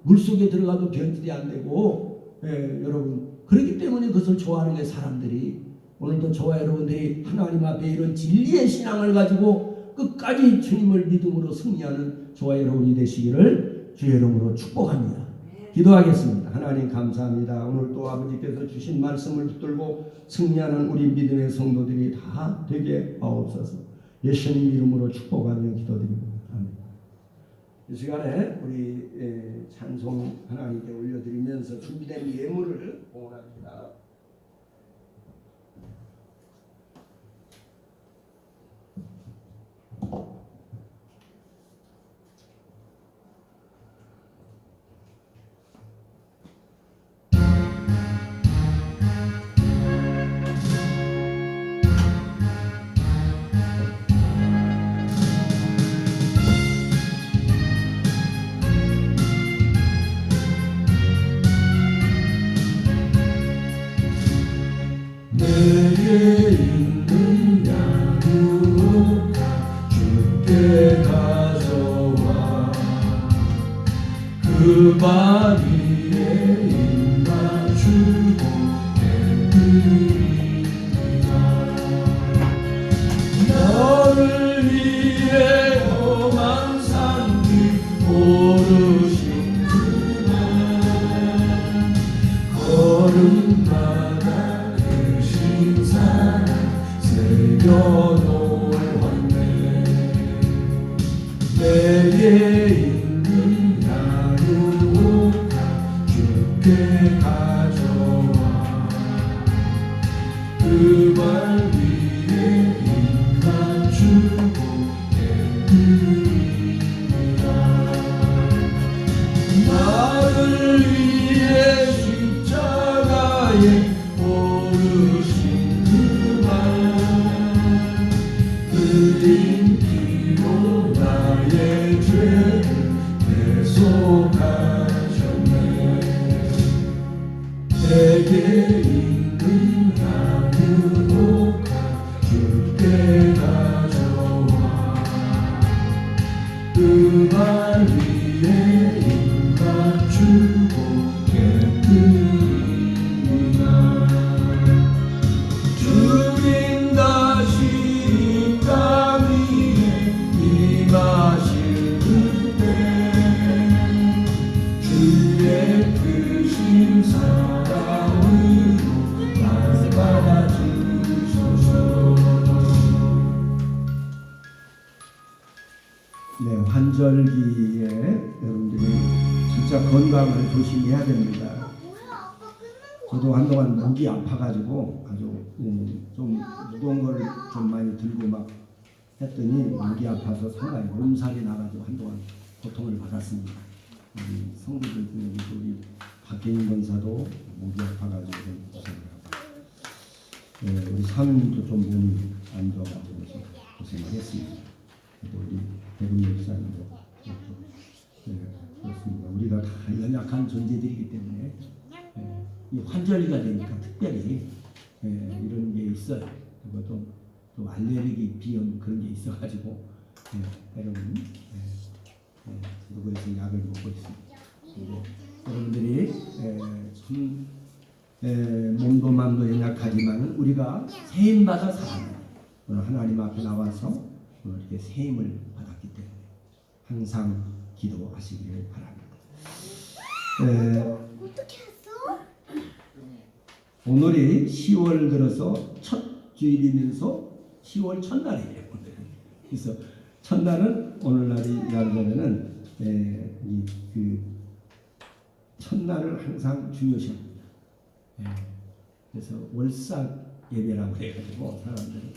물속에 들어가도 변질이 안 되고 여러분 그렇기 때문에 그것을 좋아하는 게 사람들이 오늘도 저와 여러분들이 하나님 앞에 이런 진리의 신앙을 가지고 끝까지 주님을 믿음으로 승리하는 저와 여러분이 되시기를 주의 이름으로 축복합니다. 기도하겠습니다. 하나님 감사합니다. 오늘 또 아버지께서 주신 말씀을 붙들고 승리하는 우리 믿음의 성도들이 다 되게 하옵소서. 예수님 이름으로 축복하며 기도드립니다. 아멘. 이 시간에 우리 찬송 하나님께 올려드리면서 준비된 예물을 봉헌합니다. 내게 있는 양으로 주께 가져와 그 발 위에 입맞추고 내드리리라. 너를 위해 험한 산 위 오르신 그날 걸음마다 사랑 새겨놓을 환네. 내게 있는 나누어 주께 가져와 그 발 위에 입맞추고 내드리리라. 나를 위해 십자가에 오르신 흘린 피로 나의 죄를 그 발 위에 인간 주고 깨뜨리나 주님 다시 이 땅 위에 임하실 그때 주의 크신 사랑으로 날 받아주소서. 네, 환절기에 여러분들이 진짜 건강을 조심해야 됩니다. 뭐야 아빠 끝난 거 저도 한동안 목이 아파가지고 아주 좀 무거운 거를 좀 많이 들고 막 했더니 목이 아파서 상당히 몸살이 나가지고 한동안 고통을 받았습니다. 우리 성도들 중에 우리 박계인 권사도 목이 아파가지고 좀 고생을 하고, 우리 사모님도 좀 몸이 안 좋아가지고 좀 고생을 했습니다. 그래도 우리 대군 목사님도 그렇습니다. 우리가 다 연약한 존재들이기 때문에 이 환절기가 되니까 특별히 이런 게 있어요. 그리고 또 알레르기 비염 그런 게 있어가지고 여러분 저도 그래서 약을 먹고 있습니다. 여러분들이 참 몸도 마음도 연약하지만 우리가 세임 받아 살아요. 오늘 하나님 앞에 나와서 이렇게 세임을 받았기 때문에 항상 기도하시기를 바랍니다. 어떻게 했어? 오늘이 10월 들어서 첫 주일이면서 10월 첫날이에요. 그래서 첫날은 오늘날이라면은 그 첫날을 항상 중요시합니다. 그래서 월삭 예배라고 해가지고 사람들이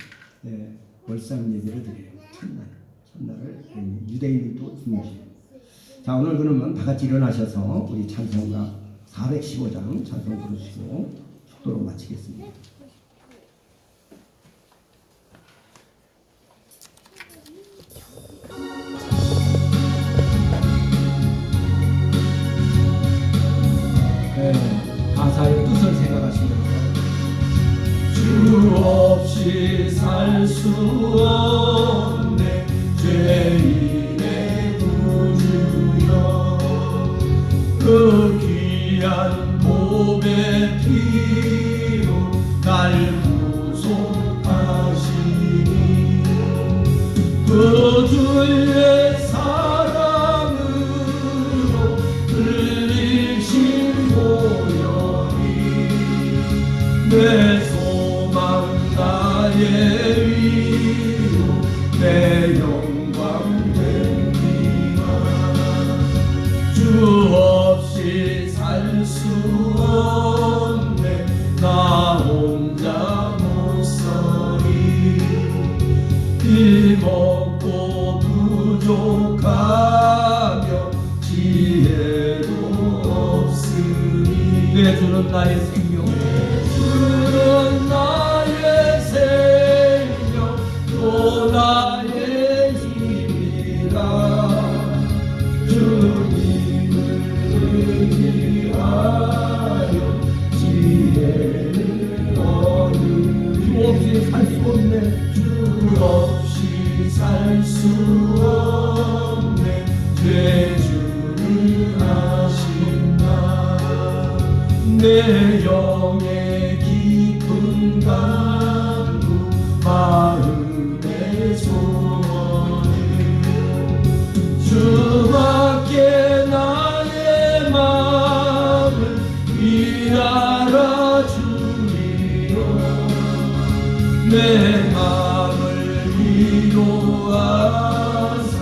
월삭 예배를 드려요. 첫날을 유대인들도 중요시해요. 자, 오늘 그러면 다 같이 일어나셔서 우리 찬송가 415장 찬송 부르시고 축도로 마치겠습니다. 가사의 뜻을 생각하시면서 주 없이 살 수 없네 죄인의 구주여 그 귀한 몸의 피로 날 구속하시니 그 주의 사랑으로 흘리신 보혈이 내 소망 나의 위로 내 영광 됩니다. 주 없이 살 수 없네 나 혼자 못 서리 이 먹고 부족하며 지혜도 없으니 내 주는 나의 생명 주는 나의 생명 또 나의 힘이라 주님을 의지하여 지혜를 얻으리 주 없이 살 수 없네 주 없이 살 수 없네 죄주를 아신다 내 영의 깊은 간구 마음의 소원을 주밖에 나의 마음을 위하라 주리여 내 마음을 위로하사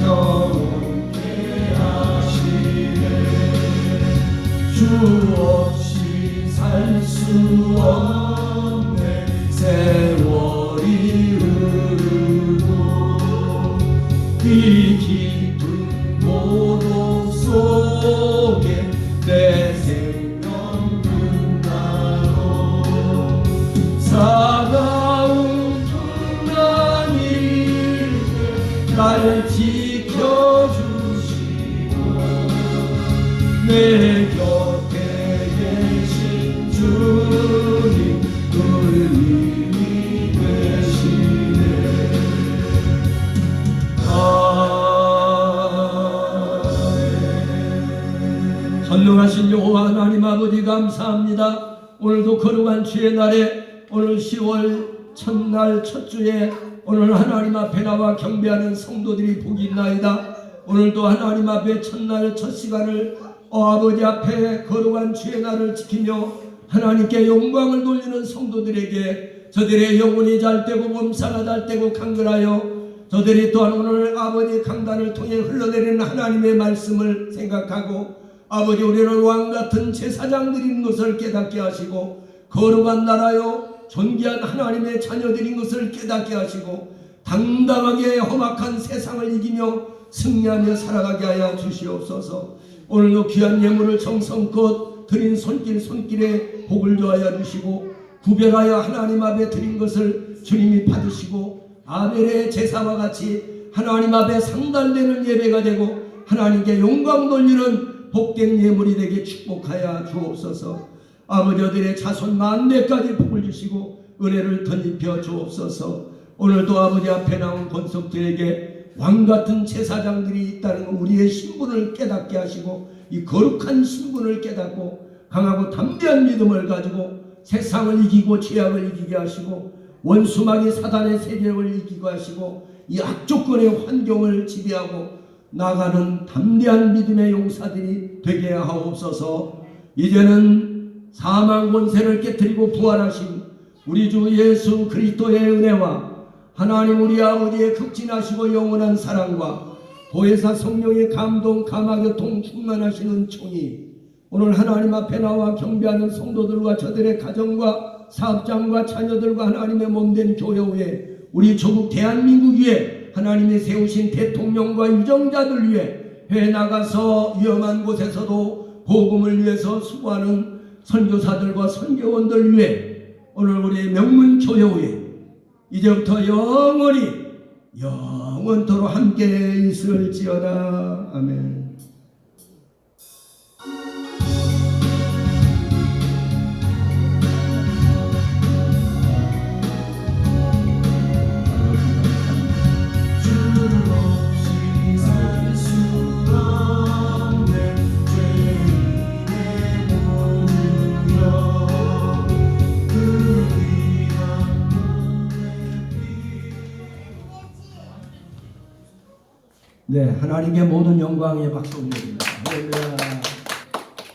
영원케 하시네 주 없이 살 수 없네 세월이 흐르고 이 깊은 고독 속에 내 생명 끝나고 사나운 풍랑일 때 날 지켜주시고 내 곁에 계신 주님 의인이 되시네. 전능하신 여호와 하나님 아버지 감사합니다. 오늘도 거룩한 주의 날에 오늘 10월 첫날 첫 주에 오늘 하나님 앞에 나와 경배하는 성도들이 복이 있나이다. 오늘도 하나님 앞에 첫날 첫 시간을 아버지 앞에 거룩한 주의 날을 지키며 하나님께 영광을 돌리는 성도들에게 저들의 영혼이 잘되고 몸사가 잘되고 강건하여 저들이 또한 오늘 아버지 강단을 통해 흘러내리는 하나님의 말씀을 생각하고 아버지 우리는 왕같은 제사장들인 것을 깨닫게 하시고 거룩한 나라요 존귀한 하나님의 자녀들인 것을 깨닫게 하시고 당당하게 험악한 세상을 이기며 승리하며 살아가게 하여 주시옵소서. 오늘도 귀한 예물을 정성껏 드린 손길에 복을 더하여 주시고 구별하여 하나님 앞에 드린 것을 주님이 받으시고 아벨의 제사와 같이 하나님 앞에 상달되는 예배가 되고 하나님께 영광 돌리는 복된 예물이 되게 축복하여 주옵소서. 아버지들의 자손 만대까지 복을 주시고 은혜를 덧입혀 주옵소서. 오늘도 아버지 앞에 나온 권속들에게 왕같은 제사장들이 있다는 우리의 신분을 깨닫게 하시고 이 거룩한 신분을 깨닫고 강하고 담대한 믿음을 가지고 세상을 이기고 죄악을 이기게 하시고 원수마귀 사단의 세력을 이기게 하시고 이 악조건의 환경을 지배하고 나가는 담대한 믿음의 용사들이 되게 하옵소서. 이제는 사망 권세를 깨뜨리고 부활하신 우리 주 예수 그리스도의 은혜와 하나님 우리 아버지의 극진하시고 영원한 사랑과 보혜사 성령의 감동 감화교통 충만하신 은총이 오늘 하나님 앞에 나와 경배하는 성도들과 저들의 가정과 사업장과 자녀들과 하나님의 몸된 교회 위에 우리 조국 대한민국 위에 하나님이 세우신 대통령과 유정자들 위해 해외 나가서 위험한 곳에서도 복음을 위해서 수고하는 선교사들과 선교원들 위해 오늘 우리 명문 교회 위에 이제부터 영원토록 함께 있을지어다. 아멘. 네, 하나님께 모든 영광의 박수 올려드립니다. 할렐루야.